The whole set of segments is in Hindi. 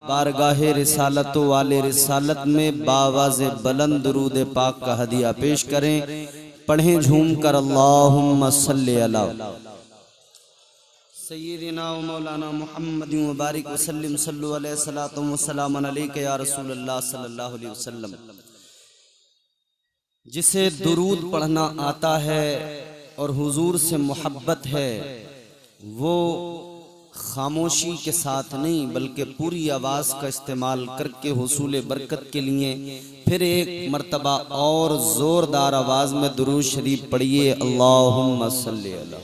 बारगाहे रिसालत वाले रिसालत में बावाज़े बुलंद दुरूद पाक का हदिया पेश करें। पढ़ें झूम कर अल्लाहुम्मा सल्ली अला सय्यिदिना व मौलाना मुहम्मद व बारिक वसल्लिम सल्लु अलैहि सलातो व सलामन अलैका या रसूलल्लाह सल्लल्लाहु अलैहि वसल्लम। जिसे दुरूद पढ़ना आता है और हुजूर से मोहब्बत है, वो खामोशी के साथ नहीं बल्कि पूरी आवाज़ का इस्तेमाल करके हुसूल बरकत के लिए फिर एक मर्तबा और ज़ोरदार आवाज़ में दुरूद शरीफ पढ़िए। अल्लाहुम्मा सल्ली अला।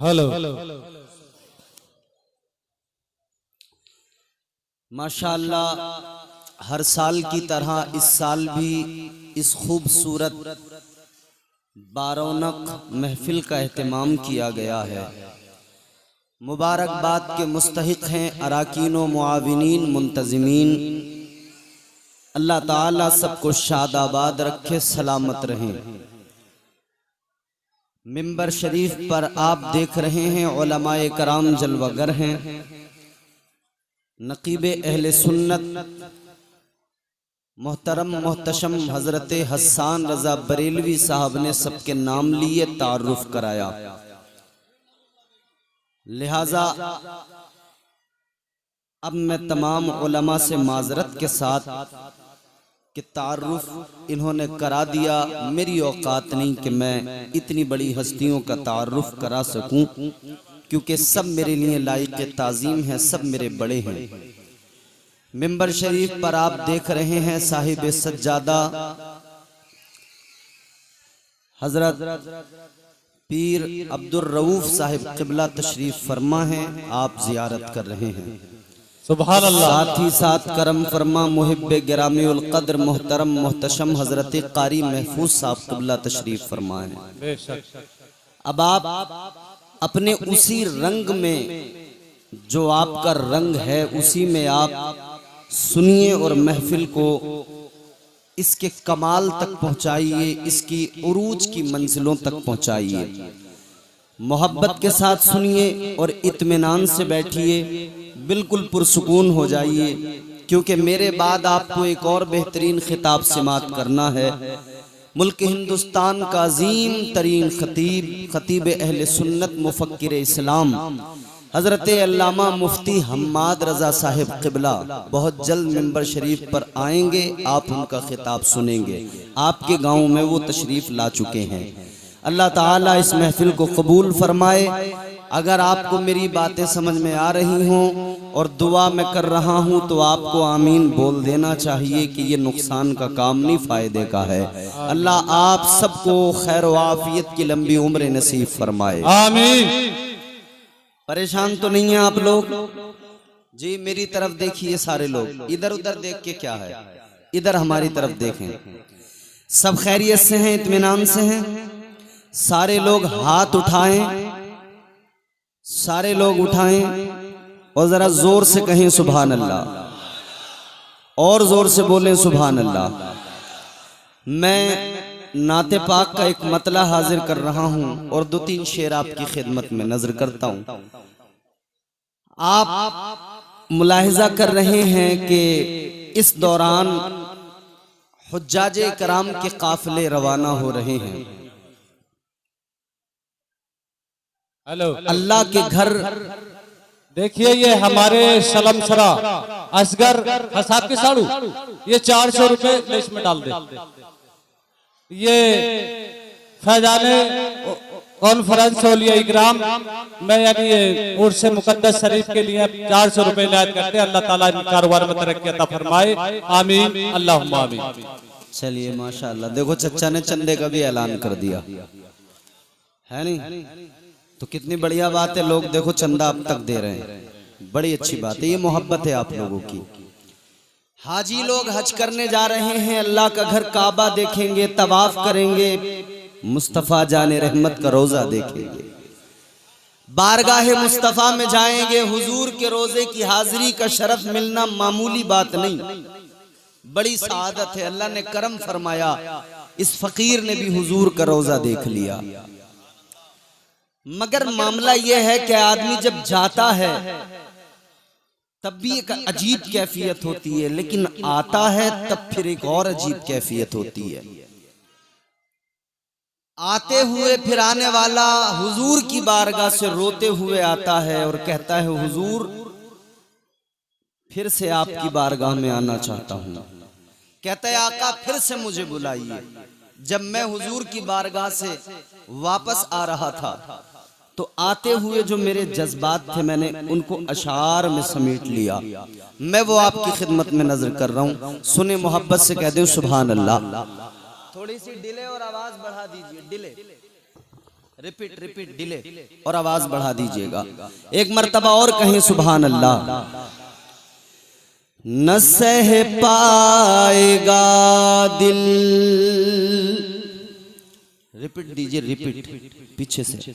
हेलो माशाअल्लाह, हर साल की तरह इस साल भी इस खूबसूरत बारौनक महफिल का एहतमाम किया गया है। मुबारकबाद के मुस्तहिक हैं अराकीन व मुआविनीन मुंतज़िमीन। अल्लाह ताला सबको शादाबाद रखे, सलामत रहें। मिंबर शरीफ पर आप देख रहे हैं उलमाए कराम जलवागर हैं। नकीबे अहले सुन्नत मोहतरम मोहतशम हजरत हसन रजा बरेलवी साहब ने सबके नाम लिए, तारुफ कराया। लिहाजा अब मैं तमाम उलमा से माजरत के साथ कि तारुफ इन्होंने करा दिया, मेरी औकात नहीं कि मैं इतनी बड़ी हस्तियों का तारुफ करा सकूं, क्योंकि सब मेरे लिए लायक ताज़ीम है, सब मेरे बड़े हैं। मिंबर शरीफ पर आप देख रहे हैं साहिब सज्जादा हजरत पीर अब्दुल रऊफ साहिब क़िबला तशरीफ फरमा हैं, आप जियारत कर रहे हैं। सुभान अल्लाह। साथ ही साथ करम फरमा मुहिब्बे गिरामी उल क़द्र मोहतरम मोहतशम हजरत कारी महफूज साहब क़िबला तशरीफ फरमा हैं। अब आप अपने उसी रंग में, जो आपका रंग है, उसी में आप सुनिए और महफिल को इसके कमाल तक पहुंचाइए, इसकी उरूज की मंजिलों तक पहुंचाइए। मोहब्बत के साथ सुनिए और इत्मीनान से बैठिए, बिल्कुल पुरसुकून हो जाइए, क्योंकि मेरे बाद आपको एक और बेहतरीन खिताब समात करना है। मुल्क हिंदुस्तान का अजीम तरीन खतीब अहले सुन्नत मुफक्किर इस्लाम हजरत अल्लामा मुफ्ती हम्माद रजा साहिब क़िबला बहुत जल्द मिंबर शरीफ पर आएंगे, आप उनका खिताब सुनेंगे। आपके गांव में वो तशरीफ ला चुके हैं। अल्लाह ताला इस महफिल को कबूल फरमाए। अगर आपको मेरी बातें समझ में आ रही हों और दुआ मैं कर रहा हूं तो आपको आमीन बोल देना चाहिए कि ये नुकसान का काम नहीं, फायदे का है। अल्लाह आप सबको खैर व आफियत की लंबी उम्र नसीब फरमाए, आमीन। परेशान तो नहीं है आप लोग जी? मेरी तरफ देखिए सारे लोग, इधर उधर देख के क्या है, इधर हमारी तरफ देखें। सब खैरियत से हैं, इत्मीनान से हैं? सारे लोग हाथ उठाएं, सारे लोग उठाएं और जरा जोर से कहें सुभान अल्लाह, और जोर से बोलें सुभान अल्लाह। मैं नाते पाक का एक मतला हाजिर कर रहा हूं और 2-3 शेर आपकी खिदमत में नजर करता हूं। आप मुलाहिजा कर रहे हैं कि इस दौरान हुज्जाजे कराम के काफिले रवाना हो रहे हैं। अल्लाह के घर देखिए, ये हमारे सलमसरा असगर हसाब के साड़ू, ये 400 रुपए लिस्ट में डाल दे। ये फैजाने कॉन्फ्रेंस होलिया इकराम में, यानी ये उर्स मुकद्दस शरीफ के लिए 400 रुपए लायत करते हैं। अल्लाह ताला इन कारोबार में तरक्की अता फरमाए, आमीन, अल्लाहुम्मा आमीन। चलिए माशाअल्लाह, देखो चच्चा ने चंदे का भी ऐलान कर दिया है नहीं, तो कितनी बढ़िया बात है। लोग देखो चंदा अब तक दे रहे हैं, बड़ी अच्छी बात है, ये मोहब्बत है आप लोगों की। हाजी लोग हज करने जा रहे हैं, अल्लाह का घर काबा देखेंगे, तवाफ करेंगे, मुस्तफ़ा जाने रहमत का रोजा देखेंगे, बारगाहे मुस्तफ़ा में जाएंगे। हुजूर के रोजे की हाजिरी का शरफ मिलना मामूली बात नहीं, बड़ी सआदत है। अल्लाह ने करम फरमाया, इस फकीर ने भी हुजूर का रोजा देख लिया। मगर मामला यह है कि आदमी जब जाता है तब भी एक अजीब कैफियत होती है, लेकिन आता है तब फिर एक और अजीब कैफियत होती है। आते हुए फिर आने वाला हुजूर की बारगाह से रोते हुए आता है और कहता है हुजूर फिर से आपकी बारगाह में आना चाहता हूं। कहता है आका फिर से मुझे बुलाइए। जब मैं हुजूर की बारगाह से वापस आ रहा था तो आते हुए जो मेरे जज्बात थे मैंने उनको अशार में समेट लिया। मैं वो आपकी खिदमत में नजर कर रहा हूं, सुने मोहब्बत से कह दे सुभान अल्लाह। थोड़ी सी डिले और आवाज बढ़ा दीजिए, डिले रिपीट रिपीट डिले और आवाज बढ़ा दीजिएगा। एक मर्तबा और कहें सुभान अल्लाह। न सह पाएगा दिल, रिपीट दीजिए रिपीट पीछे से।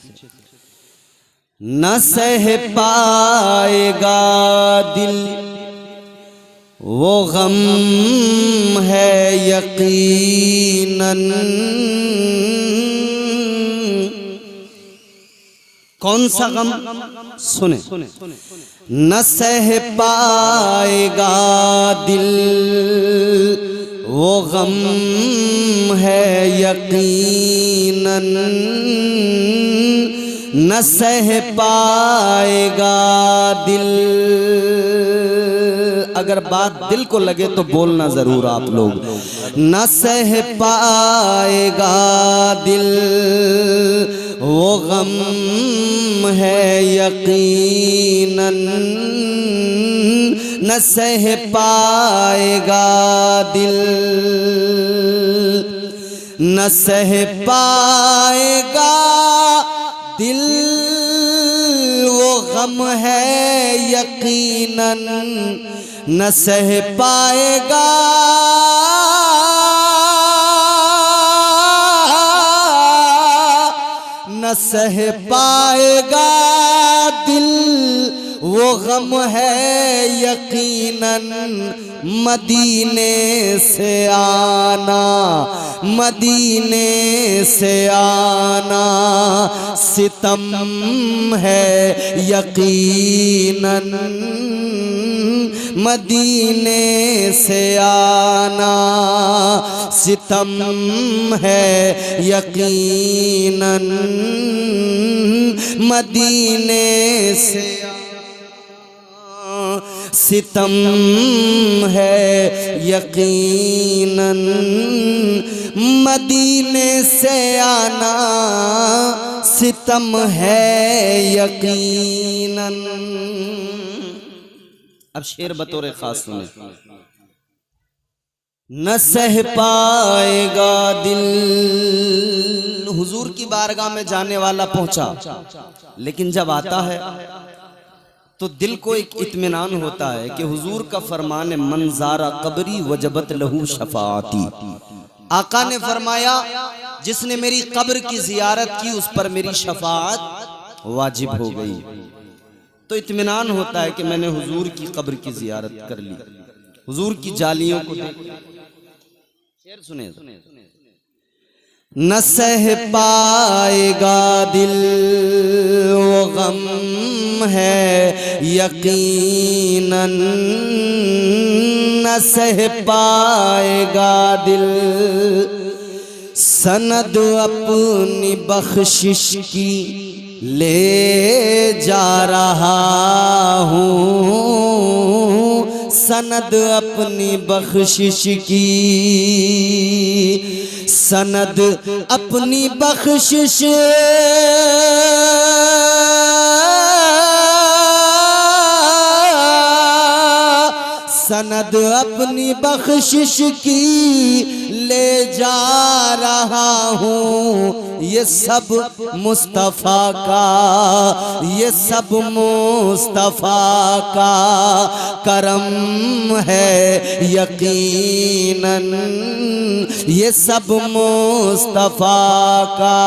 न सह पाएगा दिल वो गम है यकीनन। कौन सा गम? सुने। न सह पाएगा दिल वो गम है यकीनन। न सह पाएगा दिल। अगर बात दिल को लगे तो बोलना जरूर आप लोग। न सह पाएगा दिल वो गम है यकीनन। न सह पाएगा दिल, न सह पाएगा दिल वो गम है यकीनन। न सह पाएगा न सह पाएगा दिल वो गम है यकीनन। मदीने से आना, मदीने से आना सितम है यकीनन। मदीने से आना सितम है यकीनन। मदीने से सितम है यकीनन। मदीने से आना सितम है यकीनन। अब शेर बतौर खास सुने। न सह पाएगा दिल। हुजूर की बारगाह में जाने वाला पहुंचा, लेकिन जब आता है तो दिल को एक इत्मीनान होता है कि हुजूर का फरमान मंजारा कबरी वजबत लहू शफाअती। आका ने फरमाया जिसने मेरी कब्र की जियारत की उस पर मेरी शफाअत वाजिब हो गई। तो इत्मीनान होता है कि मैंने हुजूर की कब्र की जियारत कर ली, हुजूर की जालियों को देख। शेर सुने। न सह पाएगा दिल वो गम है यकीनन। न सह पाएगा दिल। सनद अपनी बख्शिश की ले जा रहा हूँ। सनद अपनी बख्शिश की, सनद अपनी बख्शिश सनद अपनी बख्शिश की ले जा रहा हूँ। ये सब मुस्तफ़ा का, ये सब मुस्तफ़ा का करम है यकीनन। ये सब मुस्तफ़ा का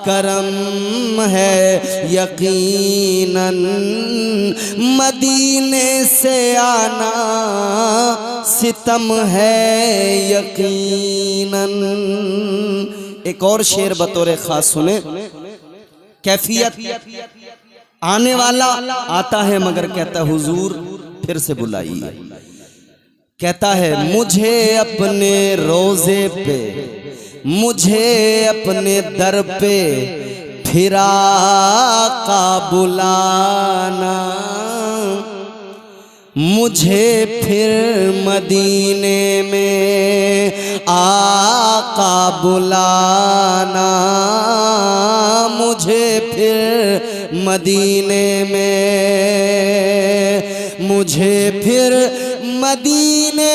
करम है यकीनन। मदीने से आना सितम है यकीनन। एक और शेर बतौर खास सुने कैफियत। आने वाला आता है मगर कहता है हुजूर फिर से बुलाइए। कहता है मुझे अपने रोजे पे, मुझे अपने दर पे फिर आका बुलाना, मुझे फिर मदीने में आका बुलाना, मुझे फिर मदीने में, मुझे फिर मदीने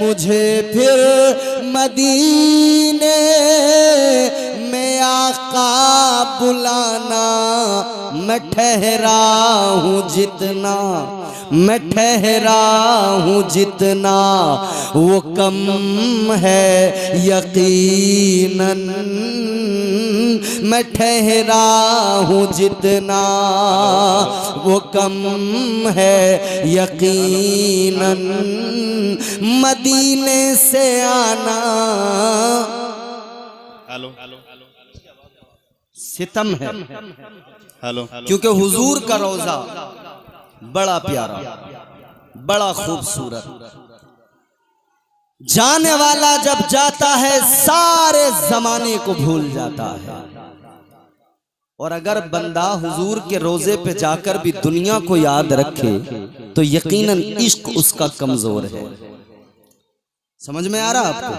मुझे फिर मदीने में आका बुलाना। मैं ठहरा हूँ जितना, मैं ठहरा हूँ जितना वो कम है यकीनन, मैं ठहरा हूँ जितना वो कम है यकीनन। मदीने से आना हेलो सितम है, हेलो क्योंकि हुजूर का रोजा बड़ा प्यारा, बड़ा खूबसूरत। जाने वाला जब जाता है सारे जमाने को भूल जाता है, और अगर बंदा हुजूर के रोजे पे जाकर भी दुनिया को याद रखे तो यकीनन इश्क उसका कमजोर है। समझ में आ रहा आपको?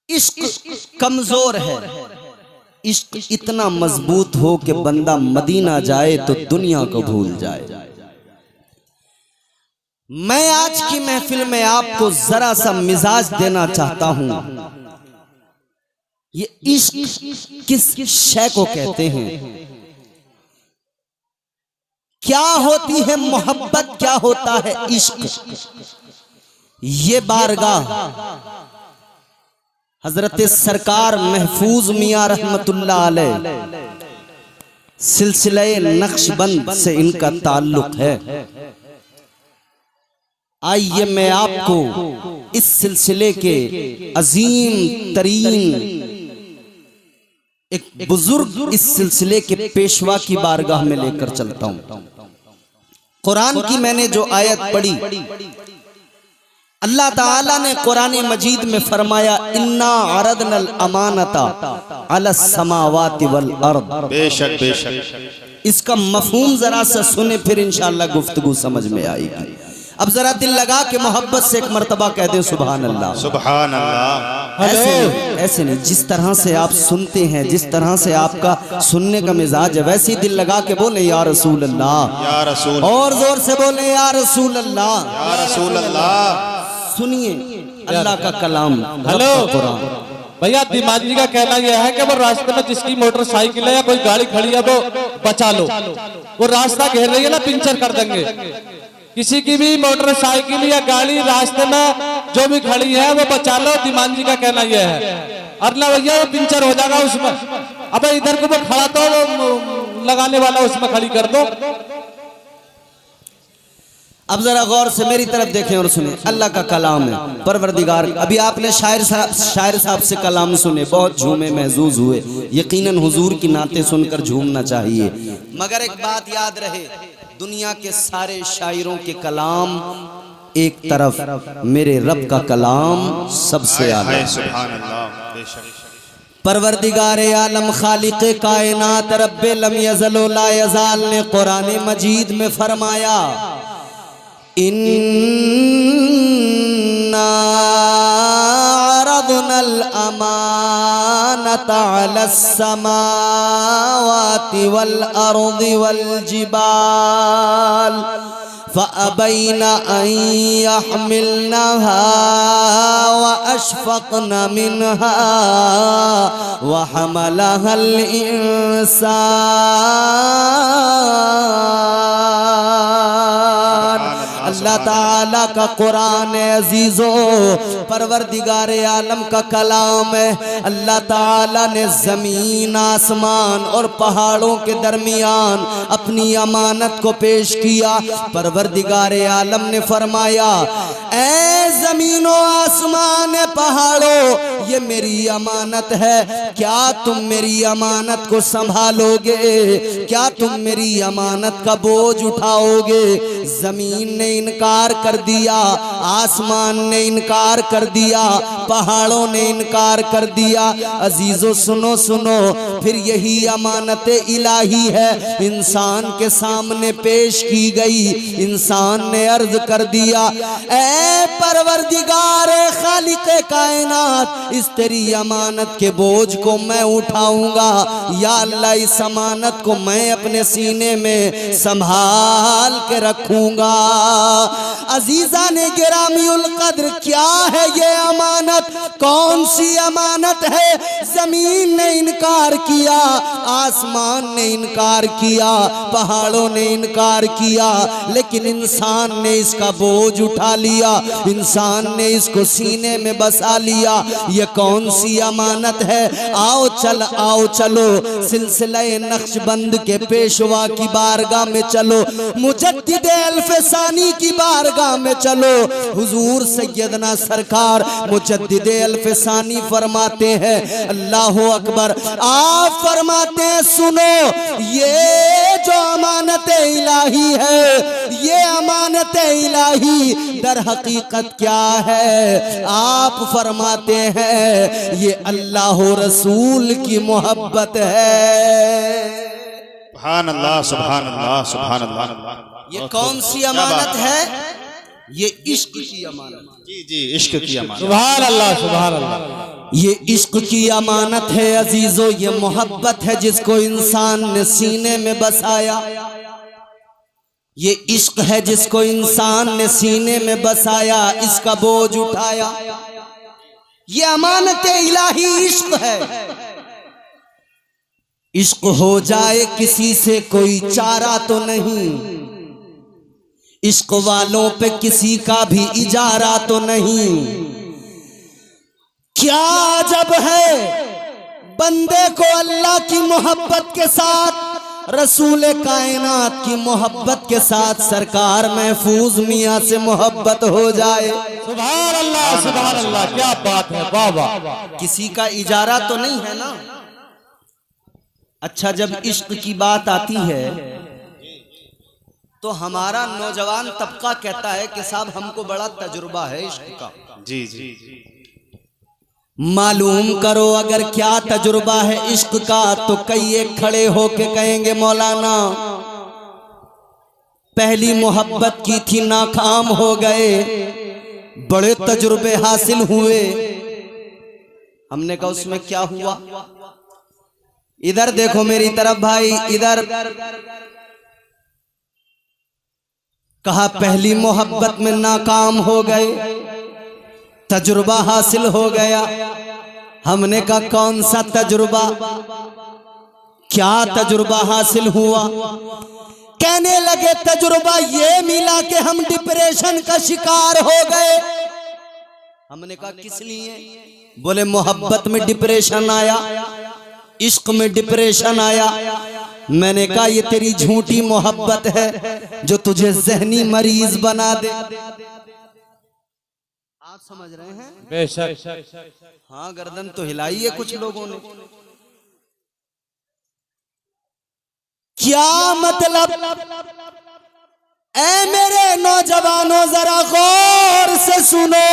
इश्क कमजोर है। इश्क इतना मजबूत हो कि बंदा मदीना जाए तो दुनिया को भूल जाए। मैं आज की महफिल में आपको जरा सा मिजाज देना चाहता हूं। ये इश्क किस शय को कहते हैं, क्या होती है मोहब्बत, क्या होता है इश्क? ये बारगाह हजरत सरकार महफूज मियां रहमतुल्लाह अलैह सिलसिले नक्शबंद से इनका ताल्लुक है। आइए मैं आपको इस सिलसिले के अजीम तरीन एक बुजुर्ग इस सिलसिले के पेशवा की बारगाह में लेकर चलता हूं। कुरान की मैंने जो आयत पढ़ी, अल्लाह ताला ने कुरान मजीद में फरमाया इन्ना अरदनल अमानता अलस समावाति वल अर्द। बेशक बेशक। इसका मफहूम जरा सा सुने फिर इंशाअल्लाह गुफ्तगू समझ में आएगी। अब जरा दिल लगा के मोहब्बत से एक मर्तबा कह दे सुभान अल्लाह। सुभान अल्लाह। ऐसे नहीं, जिस तरह से आप सुनते हैं, जिस तरह से आपका सुनने का मिजाज है, वैसे ही दिल लगा के बोले या रसूल अल्लाह, या रसूल, और जोर से बोले या रसूल अल्लाह, या रसूल अल्लाह। सुनिए अल्लाह का कलाम। हेलो कुरान भैया, दिमागी का कहना यह है कि वो रास्ते में जिसकी मोटरसाइकिल है या कोई गाड़ी खड़ी है वो बचा लो। वो रास्ता घेर रही है ना, पिंचर कर देंगे। किसी की भी मोटरसाइकिल या गाड़ी रास्ते में जो भी खड़ी है वो बचा लो। दिमागी का कहना यह है, अरला भैया वो पिंचर हो जाएगा उसमें। अबे इधर को वो खड़ा तो वो लगाने वाला उसमें खड़ी कर दो। अब जरा गौर से मेरी तरफ देखें और सुने, अल्लाह का कलाम है परवरदिगार। अभी आपने शायर साहब से कलाम सुने, बहुत झूमे महजूज हुए। यकीनन हुजूर की नाते सुनकर झूमना चाहिए, मगर एक बात याद रहे, दुनिया के सारे शायरों के कलाम एक तरफ, मेरे रब का कलाम सबसे आला। सुभान अल्लाह। बेशक। परवरदिगार आलम खालिक कायनात रब्बे लम यज़ल व ला यज़ाल ने कुरान मजीद में फरमाया इन्ना अरदनल अमानता अलस समावाति वल अर्दि वल जिबाल फ़अबैना अन यहमिलनहा व अशफ़क़न मिनहा व हमलहल इंसान। अल्लाह ताला का कुरान है अजीजो, परवरदिगार आलम का कलाम है। अल्लाह ताला ने जमीन आसमान और पहाड़ों के दरमियान अपनी अमानत को पेश किया। परवरदिगार आलम ने फरमाया, ऐ जमीनो आसमान पहाड़ों, ये मेरी अमानत है, क्या तुम मेरी अमानत को संभालोगे? क्या तुम मेरी अमानत का बोझ उठाओगे? जमीन ने इनकार कर दिया, आसमान ने इनकार कर दिया, पहाड़ों ने इनकार कर दिया। अजीजों सुनो सुनो, फिर यही अमानत इलाही है इंसान के सामने पेश की गई। इंसान ने अर्ज कर दिया, ऐ परवरदिगार खालिक कायनात, इस तेरी अमानत के बोझ को मैं उठाऊंगा। या अल्लाह, इस अमानत को मैं अपने सीने में संभाल के रखूंगा। अजीजा ने गिरामीउल कद्र, क्या है ये अमानत? कौन सी अमानत है? जमीन ने इनकार किया, आसमान ने इनकार किया, पहाड़ों ने इनकार किया, लेकिन इंसान ने इसका बोझ उठा लिया, इंसान ने इसको सीने में बसा लिया। ये कौन सी अमानत है? आओ चलो सिलसिला नक्शबंद के पेशवा की बारगाह में चलो, मुजद्दिद अल्फसानी की बारगाह में चलो। हुजूर सैयदना सरकार मुजद्दिद अल्फसानी फरमाते हैं, अल्लाह अकबर, आप फरमाते हैं, सुनो, ये जो अमानत इलाही है, ये अमानत इलाही दर हकीकत क्या है? आप फरमाते हैं, ये अल्लाह रसूल की मोहब्बत है। सुभान अल्लाह, सुभान अल्लाह, सुभान अल्लाह। ये कौन सी अमानत है? ये इश्क की अमानत। जी जी, इश्क की अमानत। सुभान अल्लाह, सुभान अल्लाह। ये इश्क की अमानत है अजीजों, ये मोहब्बत है जिसको इंसान ने सीने में बसाया। ये इश्क है जिसको इंसान ने सीने में बसाया, इसका बोझ उठाया। ये अमानत इलाही इश्क है। इश्क हो जाए किसी से कोई चारा तो नहीं, इश्क वालों पे किसी का भी इजारा तो नहीं। क्या अजब है बंदे को अल्लाह की मोहब्बत के साथ, रसूल कायनात की मोहब्बत के साथ सरकार महफूज मियाँ से मोहब्बत हो जाए। सुभान अल्लाह, सुभान अल्लाह, क्या बात है, वाह वाह। किसी का इजारा तो नहीं है ना। अच्छा, जब इश्क की बात आती है तो हमारा नौजवान तबका कहता है कि साहब हमको बड़ा तजुर्बा है इश्क का। जी जी, मालूम करो अगर क्या तजुर्बा है इश्क का, तो कई एक खड़े होके कहेंगे, मौलाना पहली मोहब्बत की थी नाकाम हो गए, बड़े तजुर्बे हासिल हुए। हमने कहा उसमें क्या हुआ? इधर देखो मेरी तरफ भाई, इधर। कहा पहली मोहब्बत में नाकाम हो गए, तजुर्बा हासिल हो गया। हमने कहा कौन सा तजुर्बा, क्या तजुर्बा हासिल हुआ? कहने लगे तजुर्बा ये मिला कि हम डिप्रेशन का शिकार हो गए। हमने कहा किस लिए? बोले मोहब्बत में डिप्रेशन आया, इश्क में डिप्रेशन आया। मैंने कहा ये तेरी झूठी मोहब्बत है जो तुझे जहनी मरीज बना दे। आप समझ रहे हैं? बेशक। हाँ, गर्दन तो हिलाई है कुछ लोगों ने। क्या मतलब? ऐ मेरे नौजवानों जरा गौर से सुनो,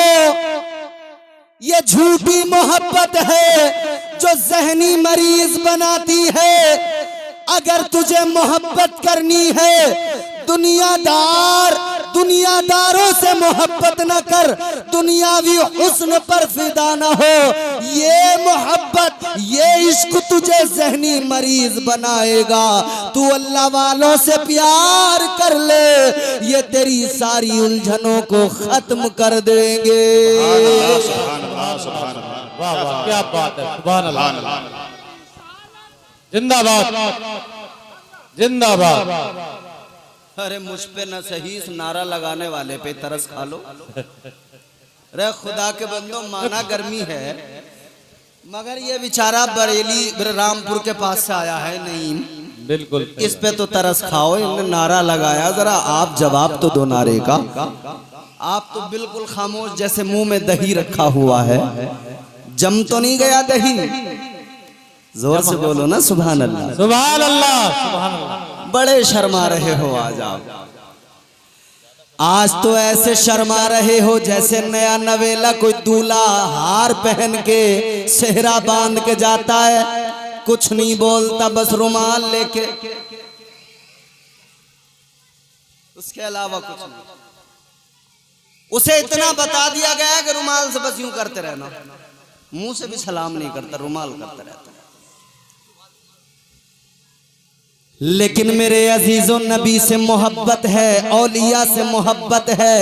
ये झूठी मोहब्बत है जो जहनी मरीज बनाती है। अगर तुझे मोहब्बत करनी है, दुनियादारों से मोहब्बत न कर, दुनियावी हुस्न पर फिदा न हो। ये मोहब्बत, ये इश्क तुझे जहनी मरीज बनाएगा। तू अल्लाह वालों से प्यार कर ले, ये तेरी सारी उलझनों को खत्म कर देंगे। सुभान अल्लाह, सुभान अल्लाह। वाह वाह, क्या बात है, सुभान अल्लाह। जिंदाबाद, जिंदाबाद। अरे मुझ पे न सही, इस नारा लगाने वाले पे तरस खा लो। अरे खुदा के बंदो, माना गर्मी है, मगर ये बेचारा बरेली रामपुर के पास से आया है नईम, बिल्कुल इस पे तो तरस खाओ। इन्होंने नारा लगाया, जरा आप जवाब तो दो नारे का। आप तो बिल्कुल खामोश, जैसे मुंह में दही रखा हुआ है। जम तो नहीं गया दही? जोर से बोलो ना सुभान अल्लाह। सुभान अल्लाह, सुभान अल्लाह। बड़े शर्मा रहे हो आज आप। आज तो ऐसे शर्मा रहे हो जैसे नया नवेला कोई दूल्हा हार पहन के सेहरा बांध के जाता है, कुछ नहीं बोलता, बस रुमाल लेके, उसके अलावा कुछ नहीं। उसे इतना बता दिया गया है कि रुमाल से बस यूं करते रहना, मुंह से भी सलाम नहीं करता, रुमाल करता रहता। लेकिन मेरे अजीजों, नबी से मोहब्बत है, औलिया से मोहब्बत है,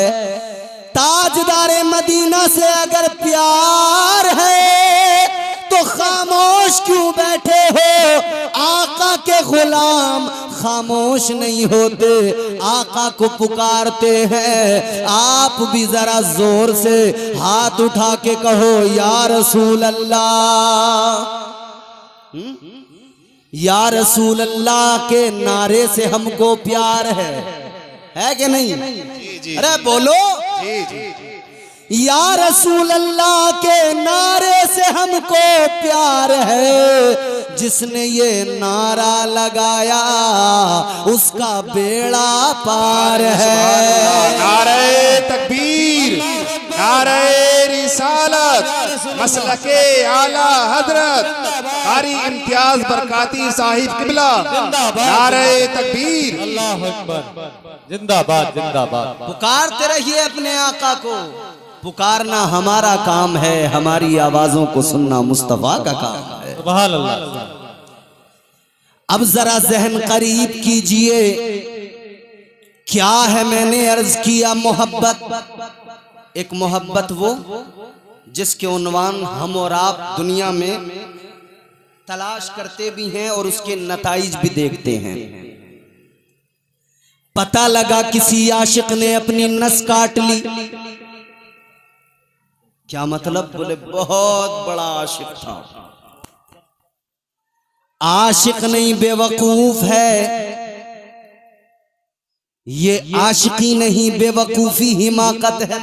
ताजदारे मदीना से अगर प्यार है तो खामोश क्यों बैठे हो? आका के गुलाम खामोश नहीं होते, आका को पुकारते हैं। आप भी जरा जोर से हाथ उठा के कहो या रसूल अल्लाह। या रसूल अल्लाह के नारे से हमको प्यार है कि नहीं? अरे बोलो। या रसूल अल्लाह के नारे से हमको प्यार है, जिसने ये नारा लगाया उसका बेड़ा पार है। नारे तकबीर, नारे रिसालत, मसलके आला हजरत कारी इम्तियाज बरकाती साहिब किबला, नारे तकबीर, अल्लाह अकबर, जिंदाबाद जिंदाबाद। पुकारते रहिए अपने आका को, पुकारना हमारा काम है, हमारी आवाजों को सुनना मुस्तफा का काम है। सुभान अल्लाह। अब जरा जहन करीब कीजिए, क्या है मैंने अर्ज किया मोहब्बत। एक मोहब्बत वो जिसके उन्वान हम और आप दुनिया में तलाश करते भी हैं और उसके नताइज भी देखते हैं। पता लगा किसी आशिक ने अपनी नस काट ली, क्या मतलब? बोले बहुत बड़ा आशिक था। आशिक नहीं, बेवकूफ है ये, आशिकी नहीं बेवकूफी हिमाकत है।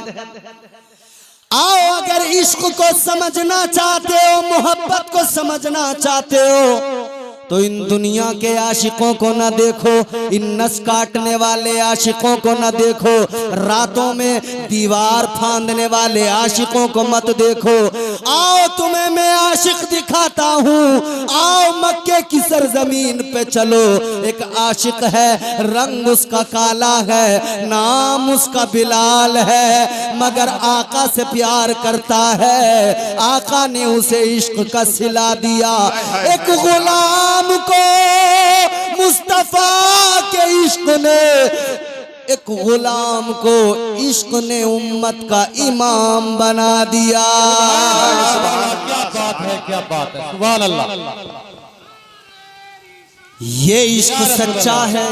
आओ, अगर इश्क को समझना चाहते हो, मोहब्बत को समझना चाहते हो, तो इन दुनिया के आशिकों को न देखो, इन नस काटने वाले आशिकों को न देखो, रातों में दीवार फांदने वाले आशिकों को मत देखो। आओ तुम्हें मैं आशिक दिखाता हूँ, आओ मक्के की सरजमीन पे चलो। एक आशिक है, रंग उसका काला है, नाम उसका बिलाल है, मगर आका से प्यार करता है। आका ने उसे इश्क का सिला दिया। एक गुलाम को मुस्तफा के इश्क ने, एक गुलाम को इश्क ने उम्मत का इमाम बना दिया। क्या बात है, क्या बात है, सुभान अल्लाह। ये इश्क सच्चा है,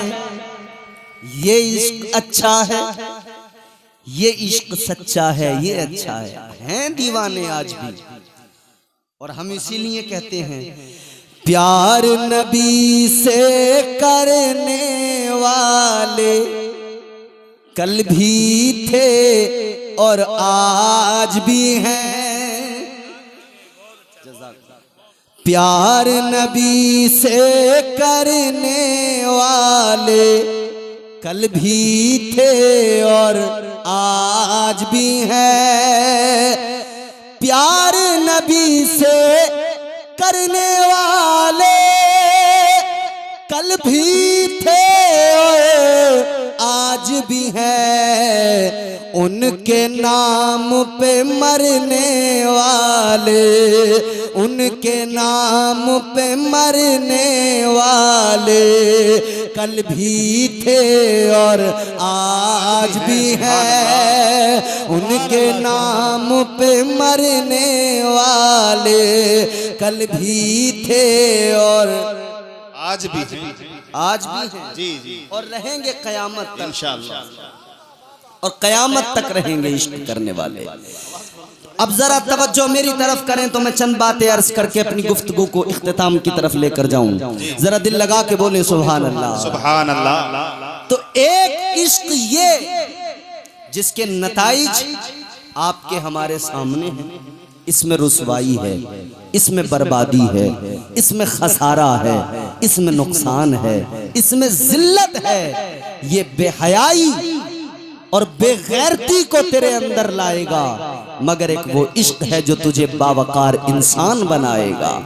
ये इश्क अच्छा है, ये इश्क सच्चा है, ये अच्छा है। हैं दीवाने आज भी, और हम इसीलिए कहते हैं प्यार नबी से करने वाले कल भी थे और आज भी हैं। प्यार नबी से करने वाले कल भी थे और आज भी हैं। प्यार नबी से करने वाले कल भी थे और आज भी हैं। उनके नाम पे मरने वाले, उनके नाम पे मरने वाले कल भी थे और आज भी हैं। उनके नाम पे मरने वाले कल भी थे और आज भी, आज भी हैं जी जी और रहेंगे कयामत तक, इंशाअल्लाह। और कयामत तक रहेंगे इश्क करने वाले। अब जरा तवज्जो मेरी तरफ करें तो मैं चंद बातें अर्ज करके अपनी गुफ्तगू को इख्तिताम की तरफ लेकर जाऊं। जरा दिल लगा के बोले सुभान अल्लाह। सुभान अल्लाह। तो एक इश्क ये जिसके नताइज आपके हमारे सामने हैं, इसमें रुसवाई है, इसमें बर्बादी है, इसमें खसारा है, इसमें नुकसान है, इसमें जिल्लत है। ये बेहयाई और बेगैरती को तेरे अंदर लाएगा, मगर एक वो इश्क है जो तुझे बावकार इंसान बनाएगा।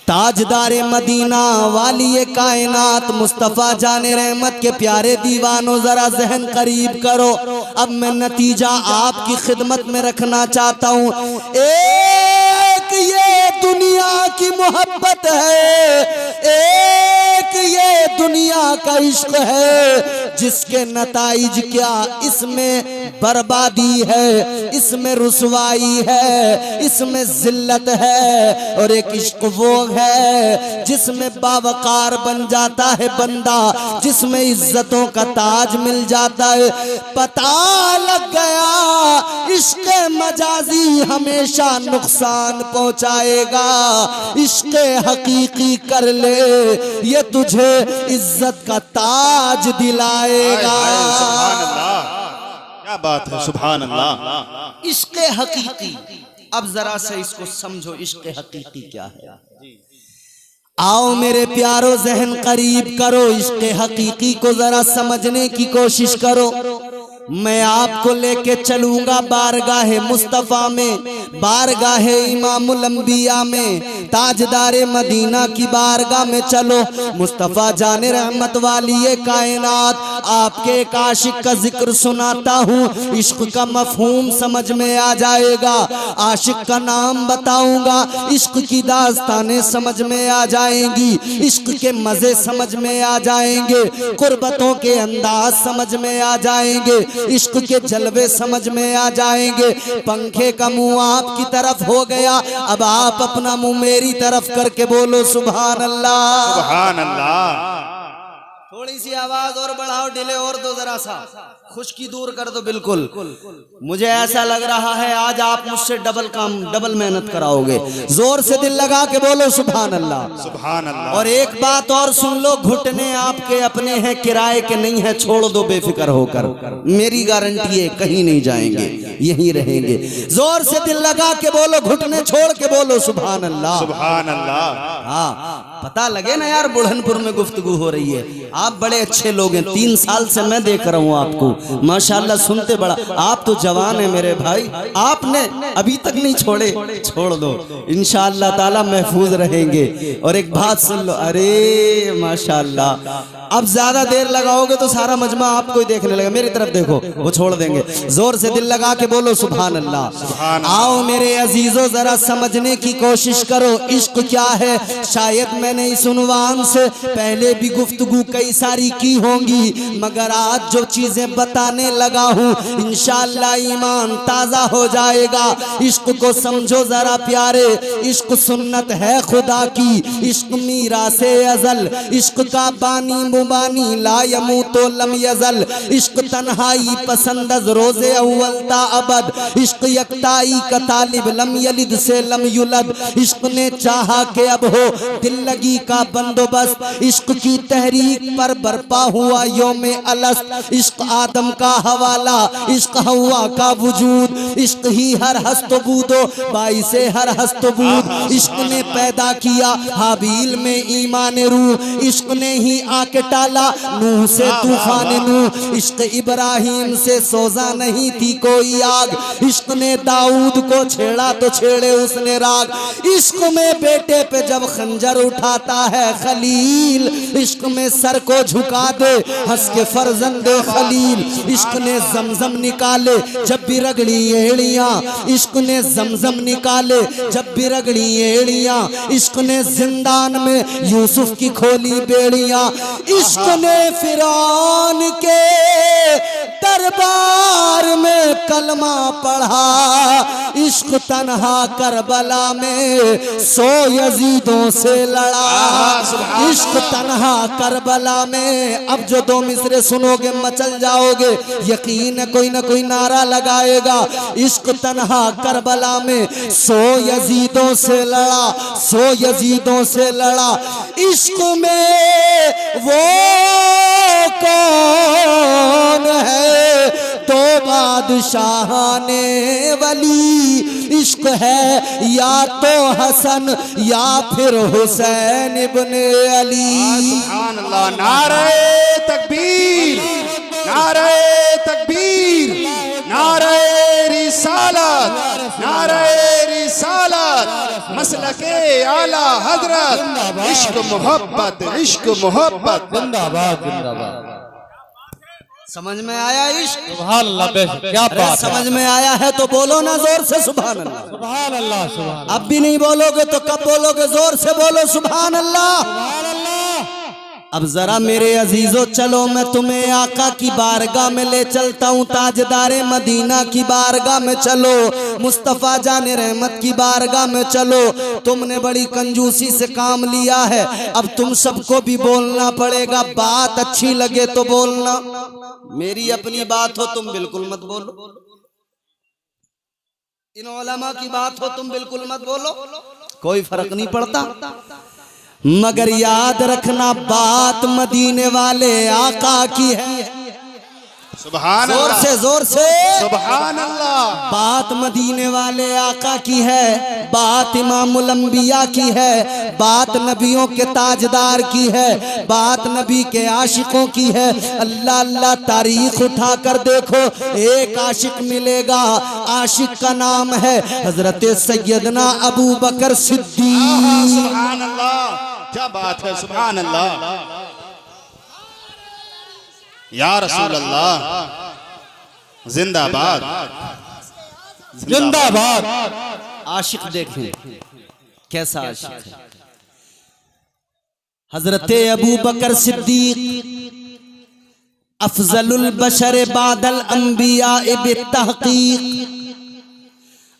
ताजदारे मदीना वाली कायनात मुस्तफा जाने रहमत के प्यारे दीवानों, जरा जहन करीब करो। अब मैं नतीजा आपकी खिदमत में रखना चाहता हूँ। एक ये दुनिया की मोहब्बत है, एक ये दुनिया का इश्क है जिसके नताइज क्या, इसमें बर्बादी है, इसमें रुसवाई है, इसमें जिल्लत है। और एक इश्क वो है जिसमें बावकार बन जाता है बंदा, जिसमें इज्जतों का ताज मिल जाता है। पता लग गया इश्क मजाजी हमेशा नुकसान पहुंचाएगा, इश्क हकीकी कर ले ये तुझे इज्जत का ताज दिलाएगा। सुभान अल्लाह, क्या बात है, सुभान अल्लाह। इश्क हकीकी, अब जरा से इसको समझो, इश्क हकीकी क्या है। आओ मेरे प्यारो जहन करीब करो, इश्क हकीकी को जरा समझने की कोशिश करो। मैं आपको लेके चलूंगा बारगाहे मुस्तफा में, बारगाहे इमामुल अंबिया में, ताजदारे मदीना की बारगाह में चलो। मुस्तफा जाने रहमत वाली ये कायनात, आपके एक आशिक का जिक्र सुनाता हूँ, इश्क का मफहूम समझ में आ जाएगा। आशिक का नाम बताऊंगा, इश्क की दास्तानें समझ में आ जाएंगी, इश्क के मजे समझ में आ जाएंगे, कुर्बतों के अंदाज समझ में आ जाएंगे, इश्क के जलवे समझ में आ जाएंगे। पंखे का मुंह आपकी तरफ हो गया, अब आप अपना मुंह मेरी तरफ करके बोलो सुभान अल्लाह। सुभान अल्लाह। थोड़ी सी आवाज और बढ़ाओ, डिले और दो, जरा सा खुशकी दूर कर दो। बिल्कुल मुझे ऐसा लग रहा है आज आप मुझसे डबल काम, डबल मेहनत कराओगे। जोर से दिल लगा के बोलो सुभान अल्लाह। सुभान अल्लाह। और एक बात और सुन लो, घुटने आपके अपने हैं, किराए के नहीं है, छोड़ दो बेफिक्र होकर, मेरी गारंटी है कहीं नहीं जाएंगे, यहीं रहेंगे। जोर से दिल लगा के बोलो, घुटने छोड़ के बोलो सुभान अल्लाह। सुभान अल्लाह। हाँ, पता लगे ना यार, बुढ़नपुर में गुफ्तगू हो रही है। आप बड़े अच्छे लोग हैं, 3 साल से मैं देख रहा हूँ आपको, माशाल्लाह सुनते बड़ा। आप तो जवान है मेरे भाई, आपने अभी तक नहीं छोड़े, छोड़ दो, इंशाअल्लाह ताला महफूज रहेंगे। और एक बात सुन लो, अरे माशाल्लाह, अब ज्यादा देर लगाओगे तो सारा मजमा आपको ही देखने लगेगा, मेरी तरफ देखो, वो छोड़ देंगे। जोर से दिल लगा के बोलो सुभान अल्लाह। आओ मेरे अजीजों, जरा समझने की कोशिश करो, इश्क क्या है। शायद मैंने इस उन्वान से पहले भी गुफ्तगू कई सारी की होंगी, मगर आज जो चीजें बताने लगा हूँ इंशाअल्लाह ईमान ताजा हो जाएगा। इश्क को समझो जरा प्यारे, इश्क सुन्नत है खुदा की, इश्क मीरासे अज़ल, इश्क का बानी मुबानी ला यमूतो लम यज़ल, इश्क तन्हाई पसंद रोज़े अव्वल ता अबद, इश्क यकताई का तालिब लम यलिद से लम युलद, इश्क ने चाहा के अब हो दिल लगी का बंदोबस्त, इश्क की तहरीक पर बरपा हुआ योमे अलस्त, इश्क आदम का हवाला, इश्क हवा का वजूद, इश्क ही हर हस्तबूदो बाइसे हर हस्तबूद, इश्क ने पैदा किया हाबील में ईमान रूह, इश्क ने ही आके टाला नूह से तूफान नूह, इश्क इब्राहिम से सोजा नहीं थी कोई आग, इश्क ने दाऊद को छेड़ा तो छेड़े उसने राग, इश्क में बेटे पे जब खंजर उठाता है खलील, इश्क में सर को झुका दे हंस के फर्जंदे खलील, इश्क ने जमजम निकाले जब भी रगड़ी एड़ियां, इश्क ने जमजम निकाले जब भी रगड़ी एड़ियां, इश्क ने जिंदान में यूसुफ की खोली बेड़ियां, इश्क ने फिरौन के दरबार में कलमा पढ़ा, इश्क तन्हा करबला में 100 यजीदों से लड़ा। इश्क तन्हा करबला में, अब जो 2 मिसरे सुनोगे मचल जाओगे, यकीन है कोई ना कोई नारा लगाएगा। इश्क तन्हा करबला में 100 यजीदों से लड़ा, 100 यजीदों से लड़ा। इश्क में वो कौन है तो बादशाहाने वली, इश्क है या तो हसन या फिर हुसैन इब्ने अली। सुभान अल्लाह। नारे तकबीर, नारे तकबीर, नारे रिसालत, नारे रिसालत, मसलके आला हजरत, इश्क मोहब्बत, इश्क मोहब्बत। जिंदाबाद जिंदाबाद। समझ में आया इश्क? सुभान अल्लाह, क्या अरे बात है। समझ में आया है तो बोलो ना जोर से सुभान अल्लाह। सुभान अल्लाह सुभान अब भी नहीं बोलोगे तो कब बोलोगे? जोर से बोलो सुभान अल्लाह। अल्लाह। अब जरा मेरे अजीजों चलो मैं तुम्हें आका की बारगाह में ले चलता हूँ, ताजदारे मदीना की बारगाह में चलो, मुस्तफ़ा जाने रहमत की बारगाह में चलो। तुमने बड़ी कंजूसी से काम लिया है, अब तुम सबको भी बोलना पड़ेगा। बात अच्छी लगे तो बोलना, मेरी अपनी बात हो तुम बिल्कुल मत बोलो, इन उलमा की बात हो तुम बिल्कुल मत बोलो, कोई फर्क नहीं पड़ता। मगर याद रखना बात मदीने वाले आका की है। सुभान जोर अल्लाह, से जोर से सुभान अल्लाह। बात मदीने वाले आका की है, बात इमामुल अंबिया की है, बात नबियों के ताजदार की है, बात नबी के आशिकों की है। अल्लाह अल्लाह तारीख उठा कर देखो, एक आशिक मिलेगा, आशिक का नाम है हजरत सैयदना अबू बकर सिद्दीक। सुभान अल्लाह, क्या बात है। सुभान अल्लाह। या रसूल अल्लाह, जिंदाबाद जिंदाबाद। आशिक देखें कैसा आशिक है। हजरत अबू बकर सिद्दीक अफजलुल बशर बादल अंबिया बित्तहकीक,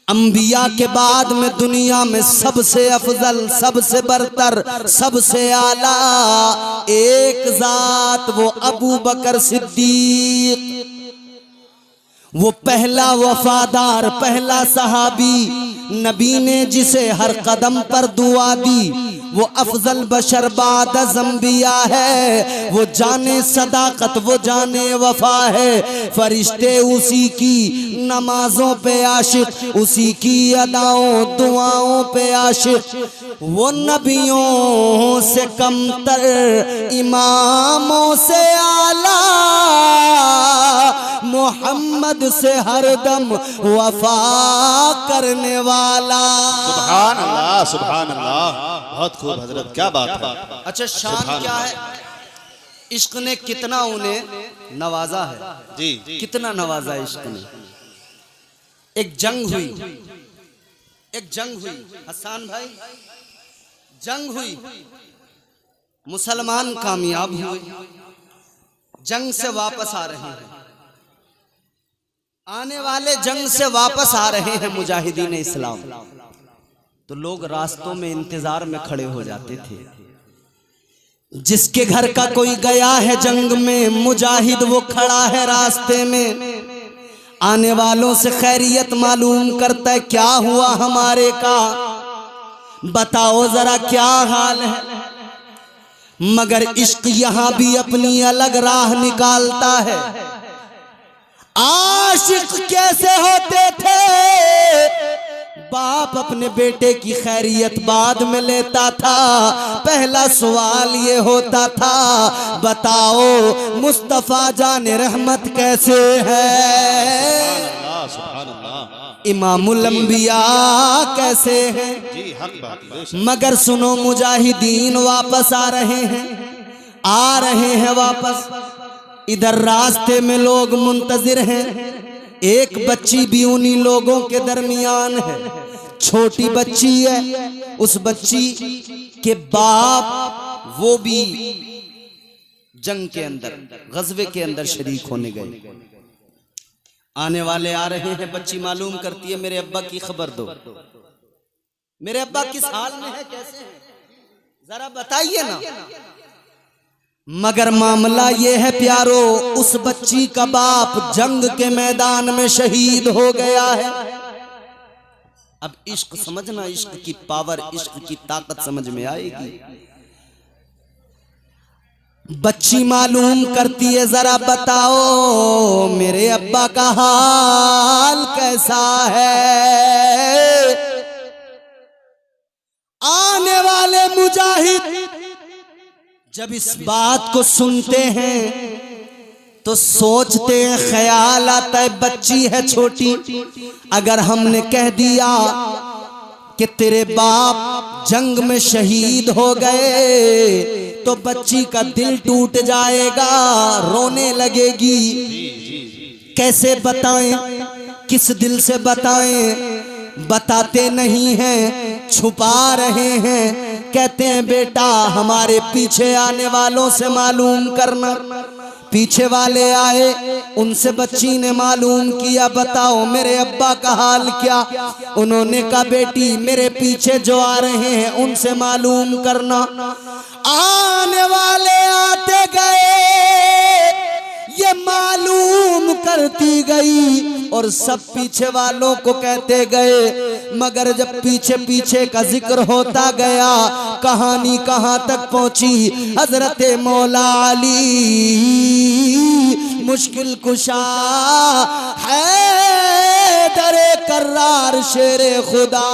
अंबिया के बाद में दुनिया में सबसे अफजल, सबसे बरतर, सबसे आला एक जात, वो अबू बकर सिद्दीक। वो पहला वफादार, पहला सहाबी, नबी ने जिसे हर कदम पर दुआ दी, वो अफजल बशर बाद अंबिया है। वो जाने सदाकत, वो जाने वफा है। फरिश्ते उसी की नमाजों पे आशिक, उसी की अदाओं दुआओं पे आशिक। वो नबियों से कमतर, इमामों से आला, मोहम्मद से हरदम वफा करने वाला। सुभान अल्लाह, सुभान अल्लाह। बहुत खूब हजरत, क्या बात है। अच्छा शान क्या है? इश्क ने कितना उन्हें नवाजा है जी, कितना नवाजा इश्क ने। एक जंग हुई, एक जंग हुई हसन भाई, जंग हुई, मुसलमान कामयाब हुए, जंग से वापस आ रहे हैं, आने वाले जंग से वापस आ रहे हैं मुजाहिदीन इस्लाम। तो लोग रास्तों में इंतजार में खड़े हो जाते थे। जिसके घर का कोई गया है जंग में, मुजाहिद वो खड़ा है रास्ते में, आने वालों से खैरियत मालूम करता है, क्या हुआ हमारे का, बताओ जरा क्या हाल है। मगर इश्क यहां भी अपनी अलग राह निकालता है। आशिक कैसे होते थे? बाप अपने बेटे की खैरियत बाद में लेता था, पहला सवाल ये होता था, बताओ मुस्तफा जाने रहमत कैसे है, इमामुल अंबिया कैसे हैं। जी हक बात है। मगर सुनो मुजाहिदीन वापस आ रहे हैं, आ रहे हैं वापस। इधर रास्ते में लोग मुंतजिर हैं, एक बच्ची भी उन्हीं लोगों के दरमियान है, छोटी बच्ची है। उस बच्ची के बाप वो भी जंग के अंदर, गज़वे के अंदर शरीक होने गए। आने वाले आ रहे हैं, बच्ची मालूम करती है मेरे अब्बा की खबर दो, मेरे अब्बा किस हाल में है, कैसे हैं, जरा बताइए ना। मगर मामला ये है प्यारो, उस बच्ची का बाप जंग के मैदान में शहीद हो गया है। अब इश्क समझना, इश्क की पावर, इश्क की ताकत समझ में आएगी। बच्ची मालूम करती है, जरा बताओ मेरे अब्बा का हाल कैसा है। आने वाले मुजाहिद जब इस बात को सुनते हैं तो सोचते हैं, ख्याल आता है बच्ची है छोटी, अगर हमने कह दिया कि तेरे बाप जंग में शहीद हो गए तो बच्ची का दिल टूट जाएगा, रोने लगेगी। कैसे बताएं, किस दिल से बताएं, बताते नहीं हैं, छुपा रहे हैं। कहते हैं बेटा हमारे पीछे आने वालों से मालूम करना। पीछे वाले आए, उनसे बच्ची ने मालूम किया, बताओ मेरे अब्बा का हाल क्या। उन्होंने कहा बेटी मेरे पीछे जो आ रहे हैं उनसे मालूम करना। आने वाले आते गए, ये मालूम करती गई और सब पीछे वालों को कहते गए। मगर जब पीछे पीछे का जिक्र होता गया, कहानी कहां तक पहुंची। हजरत मौला अली मुश्किल कुशा है, दरे कर्रार शेरे खुदा,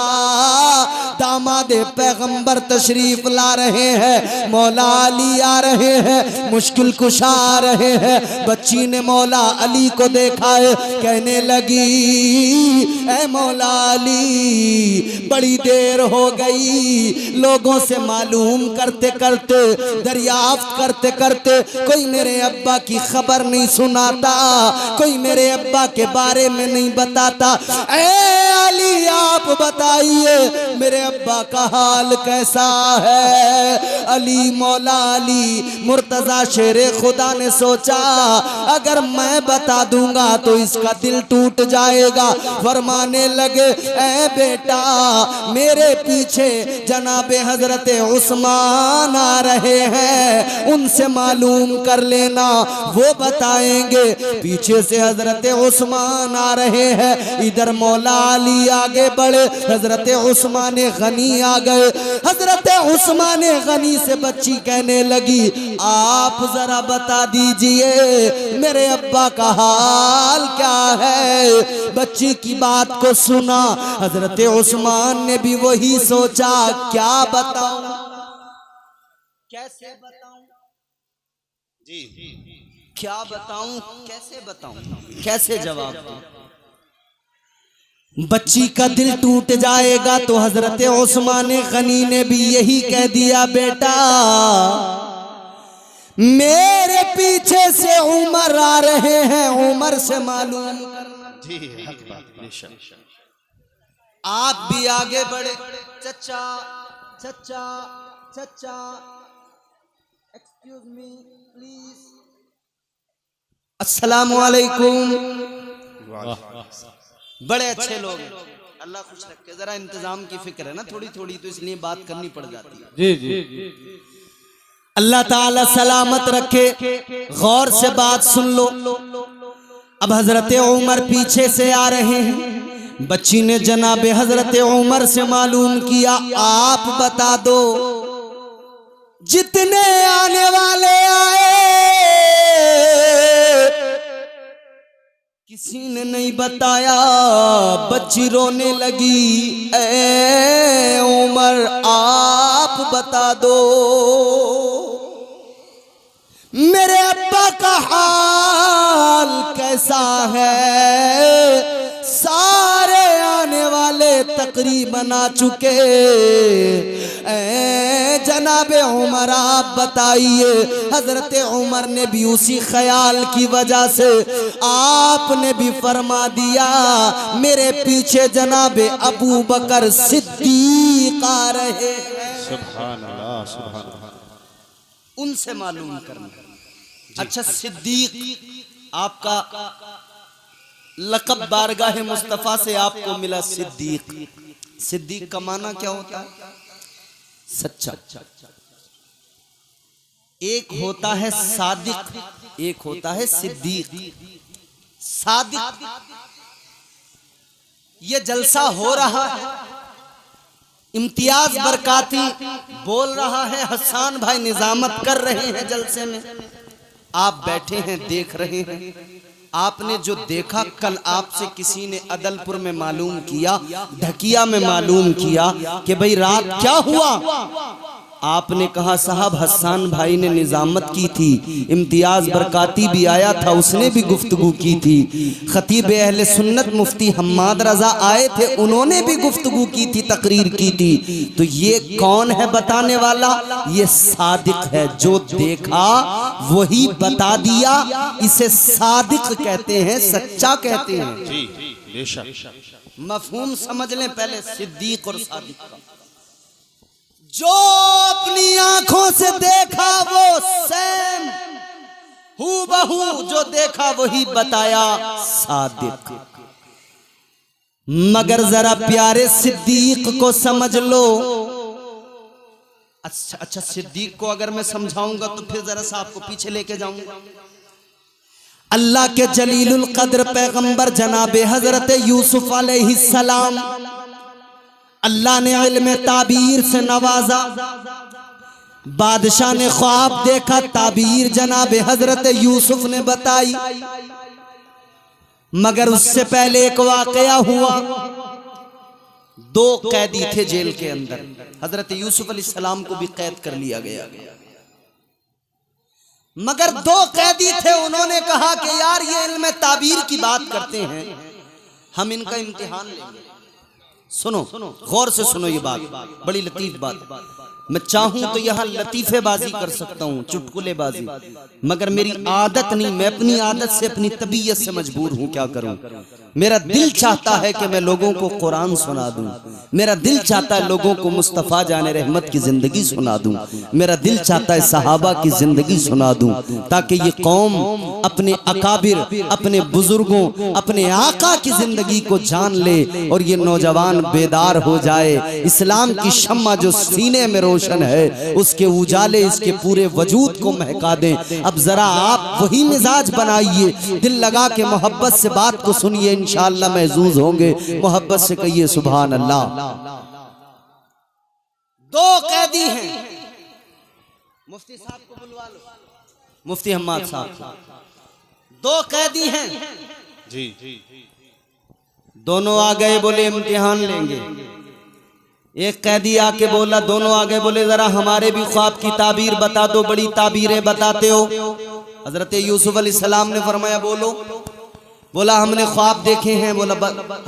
दामादे पैगंबर तशरीफ ला रहे हैं। मौला अली आ रहे हैं, मुश्किल कुशा आ रहे हैं। बच्ची ने मौला अली को देखा है, कहने लगी ऐ मौला अली बड़ी देर हो गई, लोगों से मालूम करते करते, दरियाफ्त करते करते कोई मेरे अब्बा की खबर नहीं सुनाता, कोई मेरे अब्बा के बारे में नहीं बताता। ऐ अली आप बताइए मेरे अब्बा का हाल कैसा है। अली मौला अली मुर्तजा शेरे खुदा ने सोचा अगर मैं बता दूंगा तो इसका दिल टूट जाएगा। फरमाने लगे ऐ बेटा मेरे पीछे जनाबे हजरत उस्मान आ रहे हैं, उनसे मालूम कर लेना, वो बताएंगे। पीछे से हजरत उस्मान आ रहे हैं, इधर मौला अली आगे बढ़े, हजरत उस्मान गनी आ गए। हजरत उस्मान गनी से बच्ची कहने लगी आप जरा बता दीजिए मेरे अब्बा का हाल क्या है। बच्ची की बात को सुना, हजरत उस्मान ने भी वही सोचा क्या बताऊं, कैसे बताऊं, जी क्या बताऊं, कैसे बताऊं, कैसे जवाब दूं। बच्ची का दिल टूट जाएगा। तो हजरत उस्मान गनी ने भी यही कह दिया बेटा मेरे पीछे से उमर आ रहे हैं, उमर से मालूम जी हक बात बेशक। आप भी आगे बढ़े। चचा चचा चचा एक्सक्यूज मी प्लीज, अस्सलाम वालेकुम। बड़े अच्छे लोग, अल्लाह खुश रखे। जरा इंतजाम की फिक्र है ना थोड़ी थोड़ी, तो इसलिए बात करनी पड़ जाती है। जी जी अल्लाह ताला सलामत रखे। गौर से बात सुन लो। अब हजरत उमर पीछे से आ रहे हैं। बच्ची ने जनाबे हजरत उमर से मालूम किया आप बता दो जितने आने वाले आए किसी ने नहीं बताया। बच्ची रोने लगी ऐ उमर आप बता दो मेरे अब्बा का हाल कैसा है। सारे आने वाले तकरीबन आ चुके, जनाबे उमर आप बताइए। हजरत उमर ने भी उसी ख्याल की वजह से आपने भी फरमा दिया मेरे पीछे जनाबे अबू बकर सिद्दीक आ रहे हैं। सुभान अल्लाह सुभान अल्लाह। उनसे मालूम करना। अच्छा सिद्दीक आपका लक़ब बारगाह मुस्तफ़ा से आपको मिला सिद्दीक। सिद्दीक का माना क्या होता है? सच्चा। एक होता है सादिक, एक होता है सिद्दीक। सादिक, ये जलसा हो रहा है, इम्तियाज बरकाती बोल रहा है, हसन भाई निजामत कर रहे हैं जलसे में, आप बैठे हैं देख रहे हैं। आपने जो देखा कल आपसे किसी ने अदलपुर में मालूम किया, ढकिया में मालूम किया कि भाई रात क्या हुआ, आपने कहा साहब हसन भाई ने निजामत की थी, इम्तियाज बरकाती भी आया था, उसने भी गुफ्तगू की थी, खतीब अहले सुन्नत मुफ्ती हम्माद रजा आए थे, उन्होंने भी गुफ्तगू की थी, तकरीर की थी। तो ये कौन है बताने वाला? ये सादिक है, जो देखा वही बता दिया, इसे सादिक कहते हैं, सच्चा कहते हैं। जी बेशक। मफहूम समझ लें पहले सिद्दीक और सादिक का। जो अपनी आंखों से देखा वो सेम हूबहू जो देखा वही बताया सादिक। मगर जरा प्यारे सिद्दीक को समझ लो। अच्छा सिद्दीक को अगर मैं समझाऊंगा तो फिर जरा सा आपको पीछे लेके जाऊंगा। अल्लाह के जलीलुल कद्र पैगंबर जनाबे हजरत यूसुफ अलैहिस्सलाम, अल्लाह ने इल्म ताबीर से नवाजा। बादशाह ने ख्वाब देखा, ताबीर जनाबे हजरत यूसुफ ने बताई। मगर उससे पहले एक वाकया हुआ। दो कैदी थे जेल के अंदर, हजरत यूसुफ अलैहिस्सलाम को भी कैद कर लिया गया। मगर दो कैदी थे, उन्होंने कहा कि यार ये इल्म ताबीर की बात करते हैं, हम इनका इम्तिहान लेंगे। सुनो गौर से सुनो, ये बात बड़ी लतीफ बात। मैं चाहूं तो यहां लतीफेबाजी कर सकता हूं, चुटकुलेबाजी, मगर मेरी आदत नहीं, मैं अपनी आदत से अपनी तबीयत से मजबूर हूं। क्या करूं? मेरा दिल चाहता है कि मैं लोगों को कुरान सुना दूं, मेरा दिल चाहता है लोगों को मुस्तफ़ा जाने रहमत की जिंदगी सुना दूं, मेरा दिल चाहता है सहाबा की जिंदगी सुना दूं, ताकि ये कौम अपने अकाबिर, अपने बुजुर्गों, अपने आका की जिंदगी को जान ले और ये नौजवान बेदार हो जाए। इस्लाम की शम्मा जो सीने में रोशन है, उसके उजाले इसके पूरे वजूद को महका दें। अब जरा आप वही मिजाज बनाइए, दिल लगा के मोहब्बत से बात को सुनिए, इंशाअल्लाह महजूज होंगे। मोहब्बत से कहिए सुभान अल्लाह। दो कैदी हैं, मुफ्ती साहब को बुलवा लो, मुफ्ती हम्माद साहब। दो कैदी हैं जी, दोनों आ गए, बोले इम्तिहान लेंगे। एक कैदी आके बोला, दोनों आ गए, बोले जरा हमारे भी ख्वाब की ताबीर बता दो, बड़ी ताबीरें बताते हो। हजरत यूसुफ अलैहिस्सलाम ने फरमाया बोलो। बोला हमने ख्वाब देखे हैं। बोला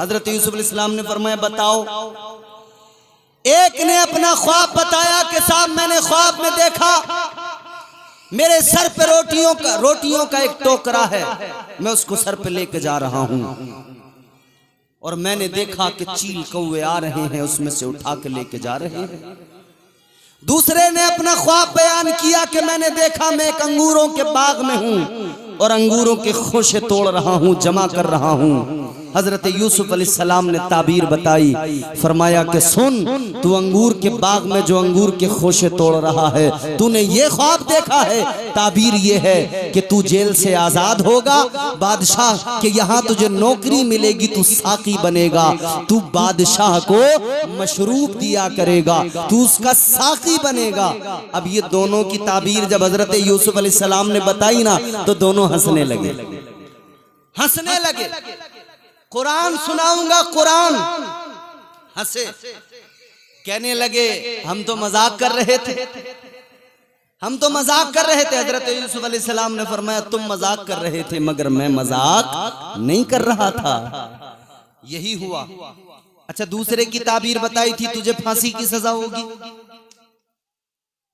हजरत यूसुफ अलैहिस्सलाम ने फरमाया बताओ। एक ने अपना ख्वाब बताया कि साहब मैंने ख्वाब में देखा मेरे सर पे रोटियों का एक टोकरा है, मैं उसको सर पे लेके जा रहा हूं और मैंने देखा कि चील कौवे आ रहे हैं, उसमें से उठा के लेके जा रहे हैं। दूसरे ने अपना ख्वाब बयान किया कि मैंने देखा मैं एक अंगूरों के बाग में हूं और अंगूरों के खोशे तोड़ रहा हूं, जमा कर रहा हूं। हजरत यूसुफ अलैहिस्सलाम ने ताबीर बताई, फरमाया कि सुन, तू अंगूर के बाग में जो अंगूर के खोशे तोड़ रहा है, तूने ये ख्वाब देखा है। ताबीर ये है कि तू जेल से आजाद होगा, बादशाह के यहाँ तुझे नौकरी मिलेगी, तू साकी बनेगा, तू बादशाह को मशरूब दिया करेगा, तू उसका साकी बनेगा। अब ये दोनों की ताबीर जब हजरत यूसुफ अलैहिस्सलाम ने बताई ना, तो दोनों हंसने लगे। कुरान सुनाऊंगा, कुरान। हंसे, कहने लगे हम तो मजाक कर रहे थे, हम तो मजाक कर रहे थे। हजरत यूसुफ अलैहिस्सलाम ने फरमाया तुम मजाक कर रहे थे, मगर मैं मजाक नहीं कर रहा था। यही हुआ। अच्छा, दूसरे की ताबीर बताई थी तुझे फांसी की सजा होगी,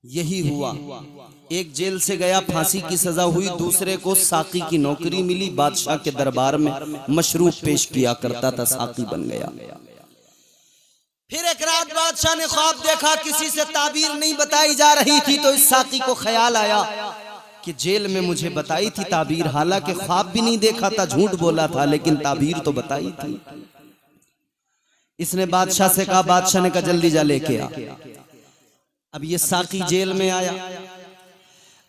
यही हुआ। एक जेल से गया, फांसी की सजा हुई, दूसरे को साकी की नौकरी मिली, बादशाह के दरबार में मशरूब पेश किया करता था, साकी बन गया। फिर एक रात बादशाह ने ख्वाब देखा, किसी से ताबीर नहीं बताई जा रही थी, तो इस साकी को ख्याल आया कि जेल में मुझे बताई थी ताबीर, हालांकि ख्वाब भी नहीं देखा था, झूठ बोला था, लेकिन ताबीर तो बताई थी। इसने बादशाह से कहा, बादशाह ने कहा जल्दी जा लेके आ। अब ये साकी जेल में आया।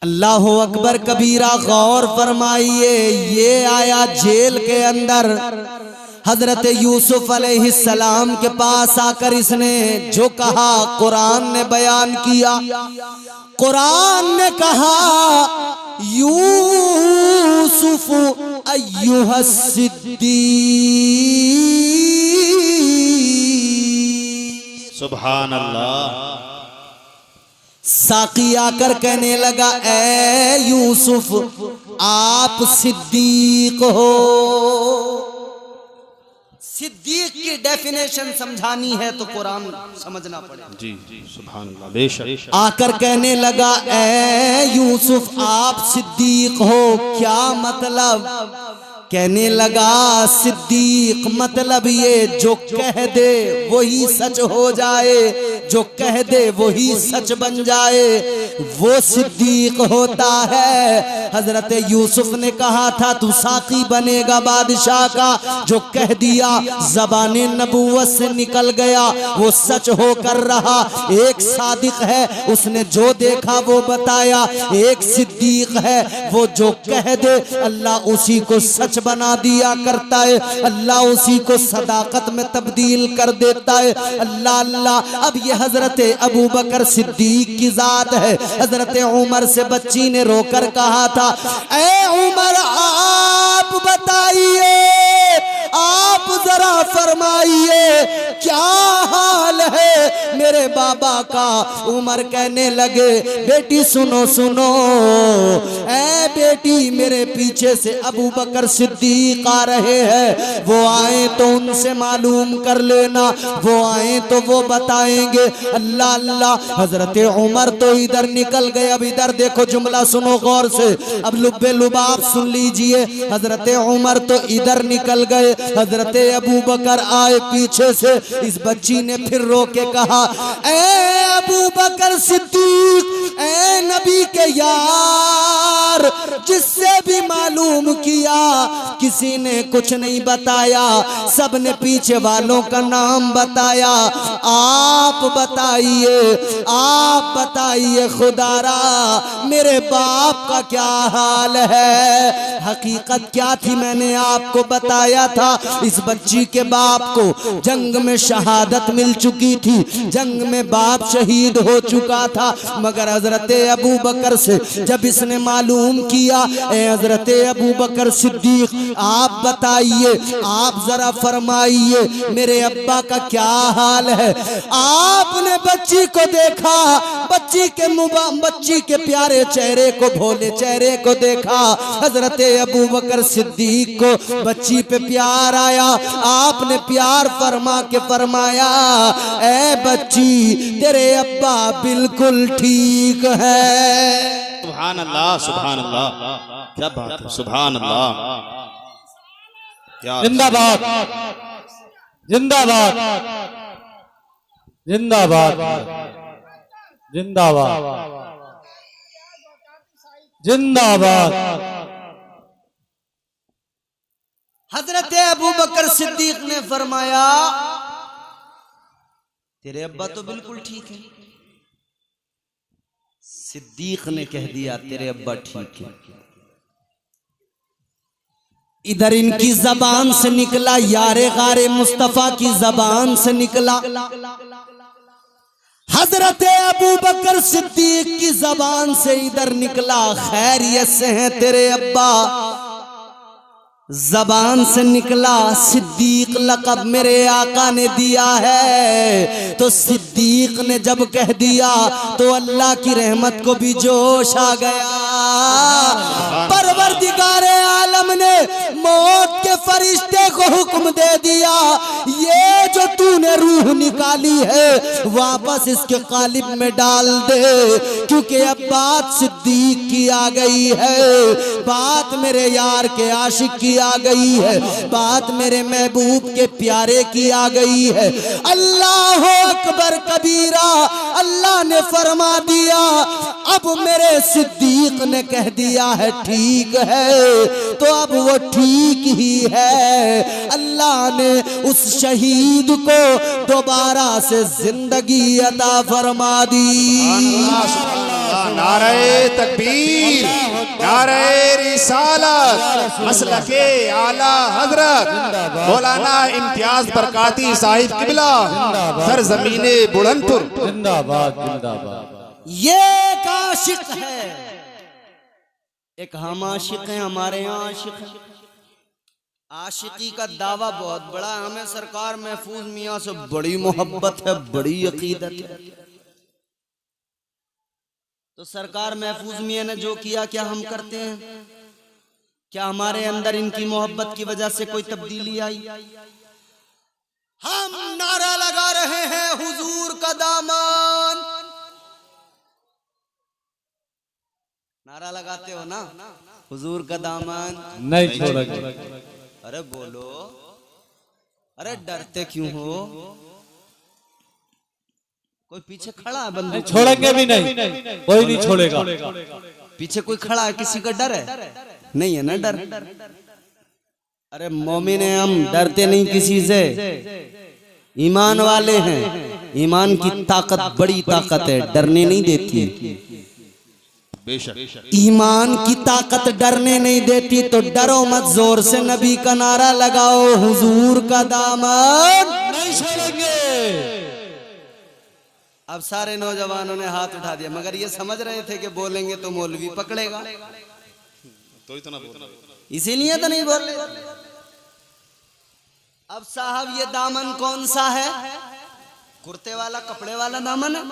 अल्लाह अकबर कबीरा, गौर फरमाइए, ये आया जेल के अंदर। हजरत यूसुफ अलैहिस्सलाम के पास आकर इसने जो कहा कुरान ने बयान किया। कुरान ने कहा, यूसुफ अय्युहा सिद्दीक। सुभान अल्लाह। साकी आकर कहने लगा, ए यूसुफ आप सिद्दीक हो। सिद्दीक की डेफिनेशन समझानी है तो कुरान समझना पड़ेगा। जी जी सुभान अल्लाह, बेशक। आकर कहने लगा, ए यूसुफ आप सिद्दीक हो, क्या मतलब? कहने लगा, सिद्दीक मतलब ये जो कह दे वही सच हो जाए, जो कह दे वही सच बन जाए, वो सिद्दीक होता है। हजरत यूसुफ ने कहा था तू साकी बनेगा बादशाह का, जो कह दिया ज़बाने नबूवत से निकल गया वो सच होकर रहा। एक सादिक है, उसने जो देखा वो बताया। एक सिद्दीक है, वो जो कह दे अल्लाह उसी को सच बना दिया करता है, अल्लाह उसी को सदाकत में तब्दील कर देता है। अल्लाह अल्लाह। अब ये हजरत अबू बकर सिद्दीक की जात है। हजरत उमर से बच्ची ने रोकर कहा था, ए उमर आप बताइए, आप जरा फरमाइए क्या हाल है मेरे बाबा का। उमर कहने लगे, बेटी सुनो सुनो, ए बेटी मेरे पीछे से अबू बकर सिद्दीक आ रहे हैं, वो आए तो उनसे मालूम कर लेना, वो आए तो वो बताएंगे। अल्लाह अल्लाह। हजरत उमर तो इधर निकल गए। अब इधर देखो, जुमला सुनो गौर से, अब लुब्बे लुबाब सुन लीजिए। हजरत उमर तो इधर निकल गए, हजरत अबू बकर आए पीछे से। इस बच्ची ने फिर रो के कहा, ए अबू बकर सिद्दीक, ए नबी के यार, जिससे भी मालूम किया किसी ने कुछ नहीं बताया, सबने पीछे वालों का नाम बताया। आप बताइए, आप बताइए खुदारा मेरे बाप का क्या हाल है। हकीकत क्या थी मैंने आपको बताया था। इस बच्ची के बाप को जंग में शहादत मिल चुकी थी, जंग में बाप शहीद हो चुका था। मगर हजरत अबू बकर से जब इसने मालूम किया, ए हजरत अबू बकर सिद्दीक आप बताइए, आप जरा फरमाइए मेरे अब्बा का क्या हाल है। आपने बच्ची को देखा, बच्ची के प्यारे चेहरे को, भोले चेहरे को देखा। हजरत अबू बकर सिद्दीक को बच्ची पे प्यार आया। आपने प्यार फरमा के फरमाया, ए बच्ची तेरे अब्बा बिल्कुल ठीक है। सुभान अल्लाह, सुभान अल्लाह, क्या बात है, सुभान अल्लाह। जिंदाबाद जिंदाबाद जिंदाबाद जिंदाबाद जिंदाबाद। हजरत अबू बकर सिद्दीक ने फरमाया, तेरे अब्बा तो बिल्कुल ठीक है। सिद्दीक ने कह दिया तेरे अब्बा ठीक है। इधर इनकी जबान से निकला, यारे गारे मुस्तफा की जबान से निकला। हजरत अबू बकर सिद्दीक की जबान से इधर निकला, खैरियत से हैं तेरे अब्बा। जबान से निकला, सिद्दीक लक़ब मेरे आका ने दिया है। तो सिद्दीक ने जब कह दिया तो अल्लाह की रहमत को भी जोश आ गया। परवरदिगारे आलम ने मौत के फरिश्ते को हुक्म दे दिया, ये जो तूने रूह निकाली है वापस इसके कालिब में डाल दे, क्योंकि अब बात सिद्दीक की आ गई है, बात मेरे यार के आशिक की आ गई है, बात मेरे महबूब के प्यारे की आ गई है। अल्लाह अकबर कबीरा, अल्लाह ने फरमा दिया, अब मेरे सिद्दीक ने कह दिया है ठीक है, तो अब वो ठीक ही है। अल्लाह ने उस शहीद को दोबारा से जिंदगी अता फरमा दी। नारे तकबीर, नारे रिसालत, मसलके आला हजरत मौलाना इम्तियाज बरकाती साहिब किबला सरजमीने बुलंदपुर जिंदाबाद जिंदाबाद। ये एक आशिक है, एक हम आशिक हैं, हमारे यहाँ आशिक है। आशिकी का दावा बहुत बड़ा है, हमें सरकार महफूज मियाँ से बड़ी मोहब्बत है, बड़ी अकीदत है। तो सरकार महफूज मियाँ ने जो किया क्या हम करते हैं? क्या हमारे अंदर इनकी मोहब्बत की वजह से कोई तब्दीली आई? हम नारा लगा रहे हैं हुजूर का दामन, नारा लगाते हो ना, हुजूर का दामन नहीं छोड़ेंगे। अरे बोलो, अरे डरते क्यों हो? कोई पीछे खड़ा है बंदूक? छोड़ेंगे भी नहीं, कोई नहीं छोड़ेगा। पीछे कोई खड़ा है, किसी का डर है? नहीं है ना डर। अरे मोमिन है हम, डरते नहीं किसी से, ईमान वाले हैं। ईमान की ताकत बड़ी ताकत है, डरने नहीं देती। बेशक ईमान की ताकत डरने नहीं देती, तो डरो मत, जोर से नबी का नारा लगाओ, हुजूर का दामन नहीं छोड़ेंगे। अब सारे नौजवानों ने हाथ उठा दिया, मगर ये समझ रहे थे कि बोलेंगे तो मौलवी पकड़ेगा, तो इतना बोल, इसीलिए तो नहीं बोल रहे। अब साहब ये दामन कौन सा है? कुर्ते वाला, कपड़े वाला दामन है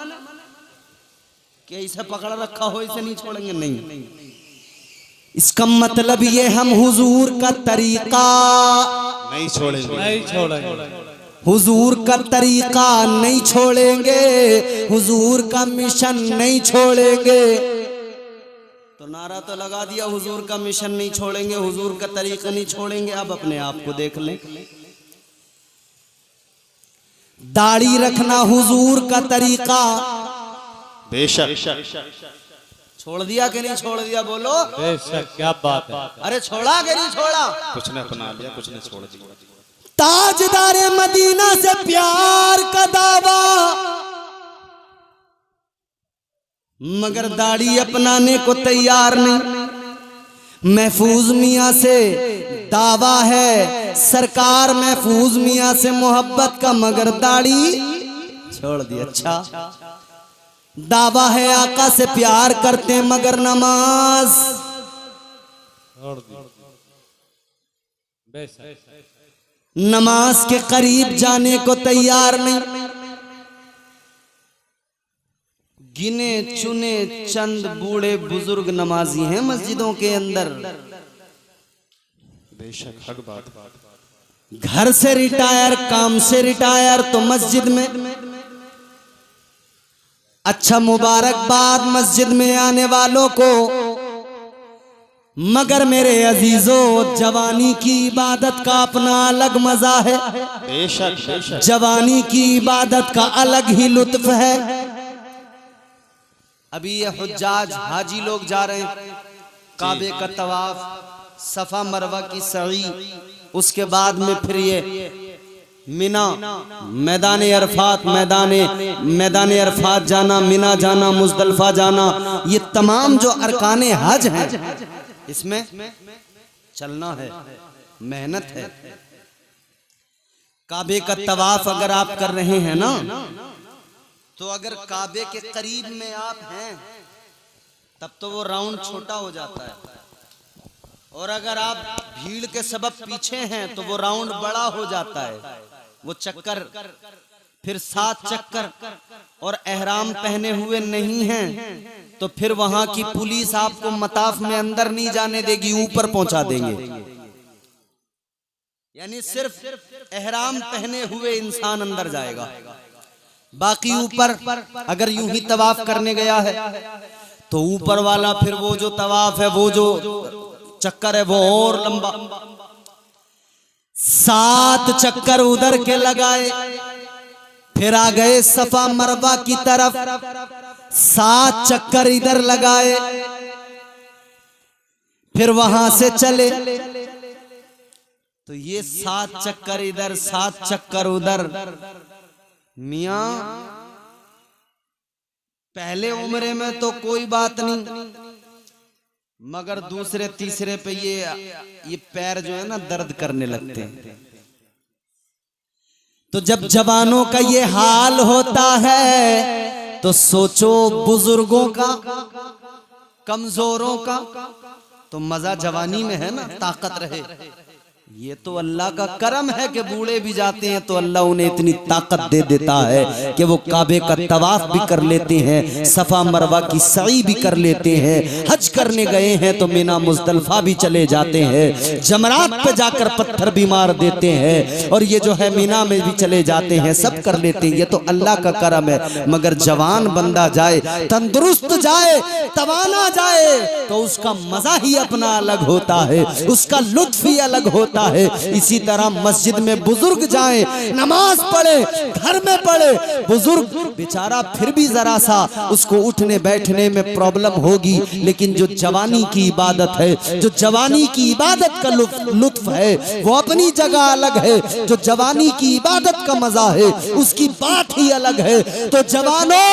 कि इसे पकड़ रखा हो इसे नहीं छोड़ेंगे? नहीं, इसका मतलब ये हम हुजूर का तरीका नहीं छोड़ेंगे, नहीं छोड़ेंगे, हुजूर का तरीका नहीं छोड़ेंगे, हुजूर का मिशन नहीं छोड़ेंगे। तो नारा तो लगा दिया, हुजूर का मिशन नहीं छोड़ेंगे, हुजूर का तरीका नहीं छोड़ेंगे। अब अपने आप को देख लें, दाढ़ी रखना हुजूर का तरीका, बेशक छोड़ दिया कि नहीं छोड़ दिया? बोलो बेशक, क्या बात है। अरे छोड़ा कि नहीं छोड़ा? कुछ ने अपना लिया, कुछ ने छोड़ दिया। ताजदारे मदीना से प्यार का दावा, मगर दाढ़ी अपनाने को तैयार नहीं। महफूज मियाँ से दावा है, सरकार महफूज मियाँ से मोहब्बत का, मगर दाढ़ी छोड़ दी। अच्छा, दावा है आका से प्यार करते मगर नमाज छोड़ दी। बेशक नमाज के करीब जाने को तैयार नहीं। गिने चुने चंद बूढ़े बुजुर्ग नमाजी हैं मस्जिदों के अंदर। बेशक हक बात। घर से रिटायर, काम से रिटायर, तो मस्जिद में अच्छा मुबारकबाद मस्जिद में आने वालों को। मगर मेरे अजीजों, जवानी की इबादत का अपना अलग मजा है। बेशक बेशक जवानी की इबादत का अलग ही लुत्फ है। अभी ये हुज्जाज हाजी लोग जा रहे हैं, काबे का तवाफ, सफा मरवा की सई, उसके बाद में फिर ये मिना, मैदान अरफात, मैदान अरफात जाना, मिना जाना, मुजदलफा जाना, ये तमाम जो अरकाने हज हैं, इसमें चलना है, मेहनत है। काबे का तवाफ अगर आप कर रहे हैं ना, तो अगर काबे के करीब में आप हैं तब तो वो राउंड छोटा हो जाता है, और अगर आप भीड़ के सबब पीछे हैं तो वो राउंड बड़ा हो जाता है। वो चक्कर फिर 7 चक्कर, और एहराम पहने हुए नहीं हैं तो फिर वहां की पुलिस आपको मताफ में अंदर नहीं जाने देगी, ऊपर पहुंचा देंगे। यानी सिर्फ एहराम पहने हुए इंसान अंदर जाएगा, बाकी ऊपर अगर यूं ही तवाफ करने गया है तो ऊपर वाला फिर वो जो तवाफ है, वो जो चक्कर है वो और लंबा, 7 चक्कर उधर के लगाए, फिर आ गए सफा मरवा की तरफ, 7 चक्कर इधर लगाए, फिर वहां से चले, तो ये 7 चक्कर इधर 7 चक्कर उधर। मियां पहले उम्रे में तो कोई बात नहीं, मगर दूसरे तीसरे पे ये पैर जो है ना दर्द करने लगते हैं। तो जब जवानों का ये हाल होता है तो सोचो बुजुर्गों का, कमजोरों का, तो मजा जवानी में है ना, ताकत रहे। ये तो अल्लाह का करम है कि बूढ़े भी जाते हैं तो अल्लाह उन्हें इतनी ताकत दे देता है कि वो काबे का तवाफ भी कर लेते हैं, सफा मरवा की सई भी कर लेते हैं, हज करने गए हैं तो मीना मुजदलफा भी चले जाते हैं, जमरात पे जाकर पत्थर भी मार देते हैं, और ये जो है मीना में भी चले जाते हैं, सब कर लेते हैं। ये तो अल्लाह का करम है। मगर जवान बंदा जाए, तंदुरुस्त जाए, तवाना जाए, तो उसका मजा ही अपना अलग होता है, उसका लुत्फ ही अलग होता है। इसी तरह मस्जिद में बुजुर्ग जाए, नमाज पढ़े, घर में पढ़े, बुजुर्ग बेचारा फिर भी जरा सा उसको उठने बैठने में प्रॉब्लम होगी, लेकिन जो जवानी की इबादत है, जो जवानी की इबादत का लुत्फ है वो अपनी जगह अलग है। जो जवानी की इबादत का मजा है उसकी बात ही अलग है। तो जवानों,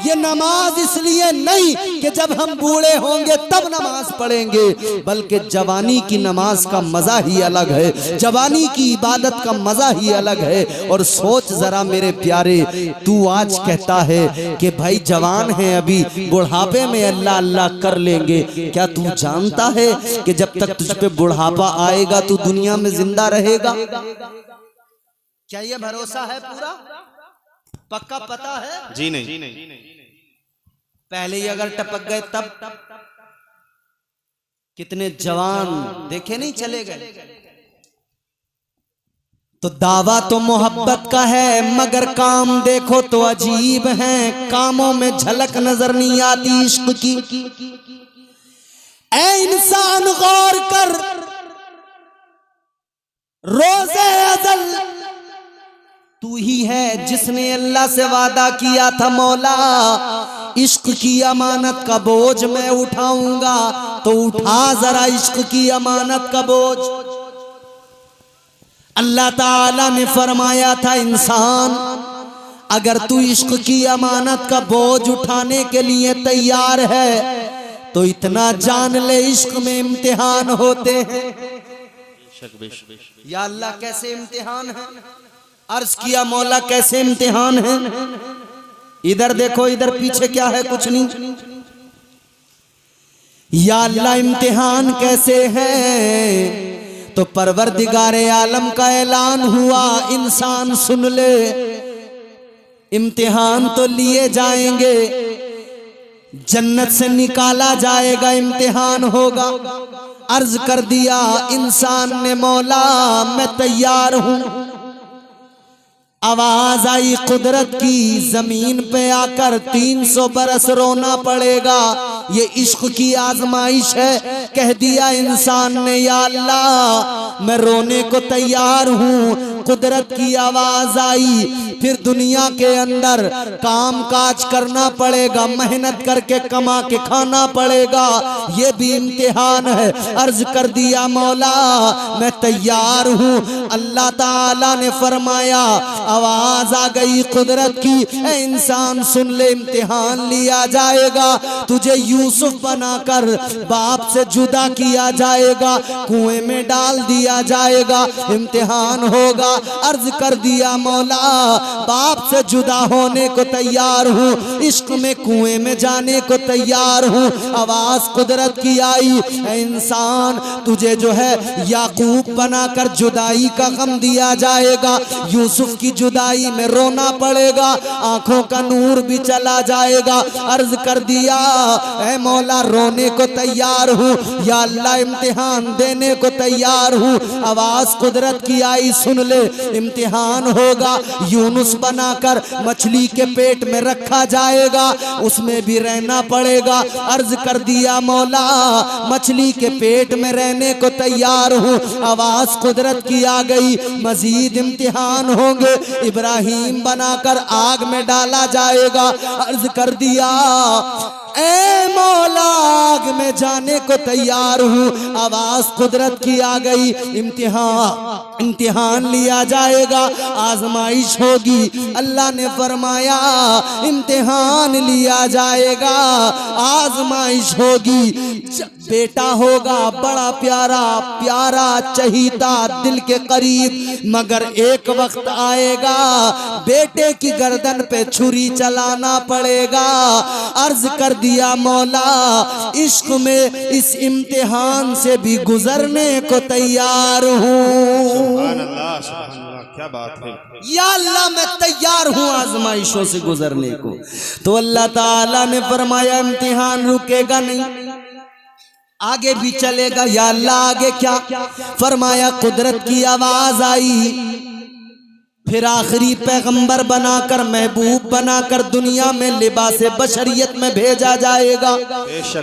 ये नमाज इसलिए नहीं कि जब हम बूढ़े होंगे तब नमाज पढ़ेंगे, बल्कि जवानी की नमाज का मजा ही अलग है, जवानी की इबादत का मजा ही अलग है। और सोच जरा मेरे प्यारे, तू आज कहता है कि भाई जवान है, अभी बुढ़ापे में अल्लाह अल्लाह कर लेंगे, क्या तू जानता है कि जब तक तुझ पे बुढ़ापा आएगा तू दुनिया में जिंदा रहेगा? क्या ये भरोसा है पूरा पक्का पता है? जी नहीं। पहले ही अगर टपक गए तब कितने जवान देखे नहीं चले गए। तो दावा तो मोहब्बत का है, मगर काम देखो तो अजीब हैं, कामों में झलक नजर नहीं आती इश्क की। ऐ इंसान गौर कर, रोज़े अज़ल तू ही है जिसने अल्लाह से वादा किया था, मौला इश्क की अमानत का बोझ मैं उठाऊंगा, तो उठा जरा इश्क की अमानत का बोझ। अल्लाह ताला ने फरमाया था, इंसान अगर तू इश्क की अमानत का बोझ उठाने के लिए तैयार है तो इतना जान ले, इश्क में इम्तिहान होते हैं। या अल्लाह कैसे इम्तिहान है? अर्ज किया मौला कैसे इम्तिहान है? इधर देखो, इधर पीछे क्या है? कुछ नहीं। या अल्लाह इम्तिहान कैसे है? तो परवरदिगारे आलम का ऐलान हुआ, इंसान सुन ले, इम्तिहान तो लिए जाएंगे, जन्नत से निकाला जाएगा, इम्तिहान होगा। अर्ज कर दिया इंसान ने, मौला मैं तैयार हूं। आवाज आई कुदरत की, जमीन पे आकर 300 बरस रोना पड़ेगा, ये इश्क की आजमाइश है। कह दिया इंसान ने, या अल्लाह मैं रोने को तैयार हूँ। कुदरत की आवाज आई, फिर दुनिया के अंदर काम काज करना पड़ेगा, मेहनत करके कमा के खाना पड़ेगा, ये भी इम्तिहान है। अर्ज कर दिया मौला मैं तैयार हूँ। अल्लाह ताला ने फरमाया, आवाज आ गई कुदरत की, ए इंसान सुन ले, इम्तिहान लिया जाएगा, तुझे यूसुफ बनाकर बाप से जुदा किया जाएगा, कुएं में डाल दिया जाएगा, इम्तिहान होगा। अर्ज कर दिया मौला बाप से जुदा होने को तैयार हूँ, इश्क में कुएं में जाने को तैयार हूँ। आवाज कुदरत की आई, ए इंसान तुझे जो है याकूब बनाकर जुदाई का गम दिया जाएगा, यूसुफ की जुदाई में रोना पड़ेगा, आंखों का नूर भी चला जाएगा। अर्ज कर दिया ऐ मौला रोने को तैयार हूँ, या अल्लाह इम्तिहान देने को तैयार हूँ। आवाज कुदरत की आई, सुन ले इम्तिहान होगा। यूनुस बनाकर मछली के पेट में रखा जाएगा, उसमें भी रहना पड़ेगा। अर्ज कर दिया मौला मछली के पेट में रहने को तैयार हूँ। आवाज कुदरत की आ गई, मजीद इम्तिहान होंगे। इब्राहिम बनाकर आग में डाला जाएगा। अर्ज कर दिया ऐ मौला आग में जाने को तैयार हूँ। आवाज कुदरत की आ गई, इम्तिहान लिया जाएगा, आजमाइश होगी। अल्लाह ने फरमाया इम्तिहान लिया जाएगा, आजमाइश होगी। बेटा होगा बड़ा प्यारा प्यारा चहीता दिल के करीब, मगर एक वक्त आएगा बेटे की गर्दन पे छुरी चलाना पड़ेगा। अर्ज कर दिया मौला इश्क में इस इम्तिहान से भी गुजरने को तैयार हूँ। सुभान अल्लाह, सुभान अल्लाह, क्या बात है। या अल्लाह मैं तैयार हूँ आजमाइशों से गुजरने को। तो अल्लाह ताला ने फरमाया इम्तिहान रुकेगा नहीं, आगे भी चलेगा। या अल्लाह आगे क्या? फरमाया कुदरत की आवाज आई, फिर आखिरी पैगंबर बनाकर महबूब बनाकर दुनिया में लिबास बशरियत में भेजा जाएगा।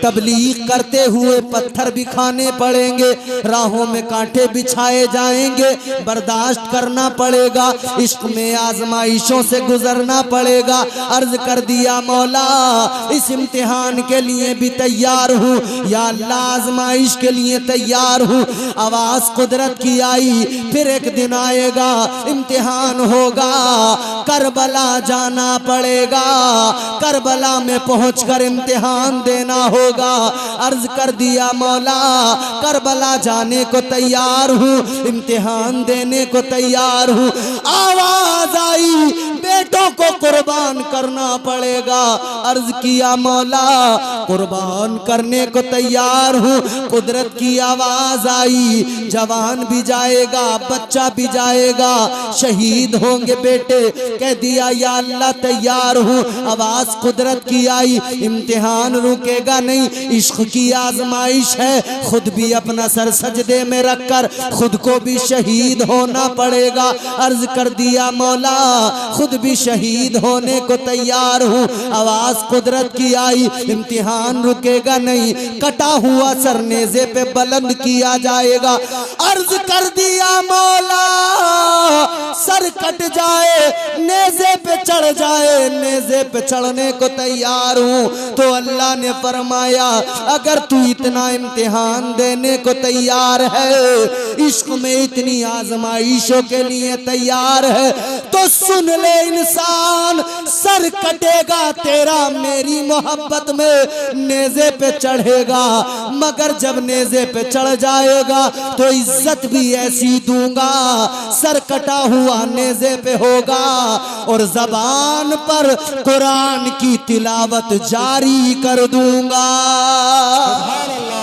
तबलीग करते हुए पत्थर भी खाने पड़ेंगे, राहों में कांटे बिछाए जाएंगे, बर्दाश्त करना पड़ेगा, इश्क में आजमाइशों से गुजरना पड़ेगा। अर्ज कर दिया मौला इस इम्तिहान के लिए भी तैयार हूँ, या अल्लाह आजमाइश के लिए तैयार हूँ। आवाज कुदरत की आई, फिर एक दिन आएगा इम्तिहान होगा, करबला जाना पड़ेगा, करबला में पहुंचकर इम्तिहान देना होगा। अर्ज कर दिया मौला करबला जाने को तैयार हूँ, इम्तिहान देने को तैयार हूँ। आवाज आई बेटों को कुर्बान करना पड़ेगा। अर्ज किया मौला कुर्बान करने को तैयार हूँ। कुदरत की आवाज आई, जवान भी जाएगा बच्चा भी जाएगा, शहीद होंगे बेटे। कह दिया या अल्लाह तैयार हूँ। आवाज कुदरत की आई, इम्तिहान रुकेगा नहीं, इश्क की आजमाइश है, खुद भी अपना सर सजदे में रखकर खुद को भी शहीद होना पड़ेगा। अर्ज कर दिया मौला खुद भी शहीद होने को तैयार हूँ। आवाज कुदरत की आई, इम्तिहान रुकेगा नहीं, कटा हुआ सर नेज़े पे बुलंद किया जाएगा। अर्ज कर दिया मौला सर कट जाए नेज़े पे चढ़ जाए, नेज़े पे चढ़ने को तैयार हूँ। तो अल्लाह ने फरमाया अगर तू इतना इम्तिहान देने को तैयार है, इश्क में इतनी आजमाइशों के लिए तैयार है, तो सुन ले इंसान सर कटेगा तेरा मेरी मोहब्बत में नेज़े पे चढ़ेगा, मगर जब नेज़े पे चढ़ जाएगा तो इज्जत भी ऐसी दूंगा, सर कटा हुआ नेज़े पे होगा और जबान पर कुरान की तिलावत जारी कर दूंगा।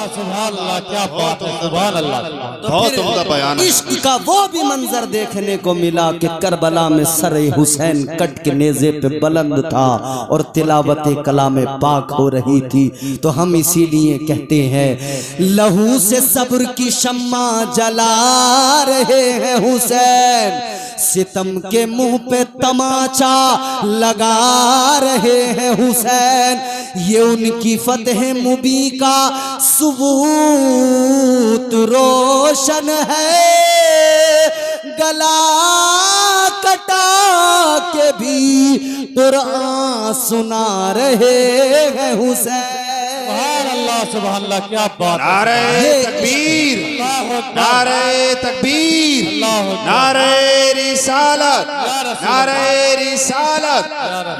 सुभान अल्लाह, क्या बात है, सुभान अल्लाह। बहुत उम्दा बयान है। इश्क का वो भी मंजर देखने को मिला कि करबला में सर हुसैन कट के नेज़े पे बुलंद था और तिलावत कलाम पाक हो रही थी। तो हम इसीलिए कहते हैं लहू से सब्र की शम्मा जला रहे हैं हुसैन, सितम के मुंह पे तमाचा लगा रहे हैं हुसैन, ये उनकी फतह मुबी का सबूत रोशन है, गला कटा के भी कुरान सुना रहे हैं हुसैन। सुभान अल्लाह, क्या बात है। नारे तकबीर, नारे तकबीर, नारे रिसालत, नारे रिसालत,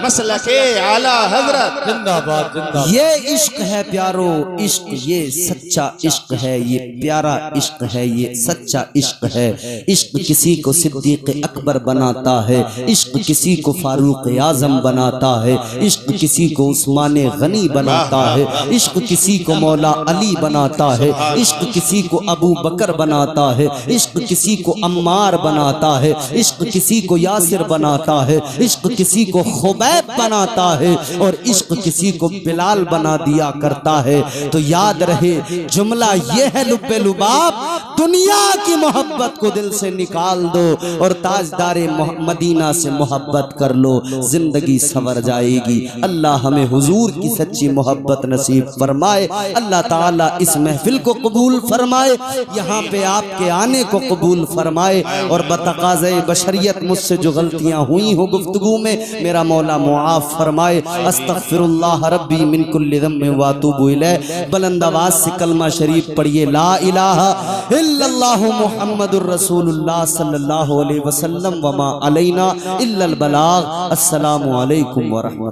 मसलके आला हजरत जिंदाबाद जिंदाबाद। ये इश्क है प्यारो, इश्क ये सच्चा इश्क है, ये प्यारा इश्क है, ये सच्चा इश्क है। इश्क किसी को सिद्दीक अकबर बनाता है, इश्क किसी को फारूक आजम बनाता है, इश्क किसी को उस्मान गनी बनाता है, इश्क किसी को मौला अली बनाता है, इश्क किसी को अबू बकर बनाता है, इश्क किसी को अम्मार बनाता है, इश्क किसी को यासिर बनाता है, इश्क किसी को खुबैब बनाता है और इश्क किसी को बिलाल बना दिया करता है। तो याद रहे जुमला ये है लुब्बे लुबाब, दुनिया की मोहब्बत को दिल से निकाल दो और ताजदारे मदीना से मोहब्बत कर लो, जिंदगी संवर जाएगी। अल्लाह हमें हुजूर की सच्ची मोहब्बत नसीब फरमाए। अल्लाह ताला इस महफिल को कबूल फरमाए, यहाँ पे आपके आने को कबूल फरमाए और बतकाज़े बशरियत मुझसे जो गलतियाँ हुई हो गुफ्तगू में, मेरा मौला मुआफ़ फरमाए। अस्तग़फिरुल्लाह रब्बी मिन कुल्लि ज़म्बिन व अतूबु इलैह। बुलंद आवाज़ से कलमा शरीफ पढ़िए, ला इलाहा इल्लल्लाहु मुहम्मदुर रसूलुल्लाह सल्लल्लाहु अलैहि वसल्लम व मा अलैना इल्लल बलाग। अस्सलामु अलैकुम व रहमतुल्लाह।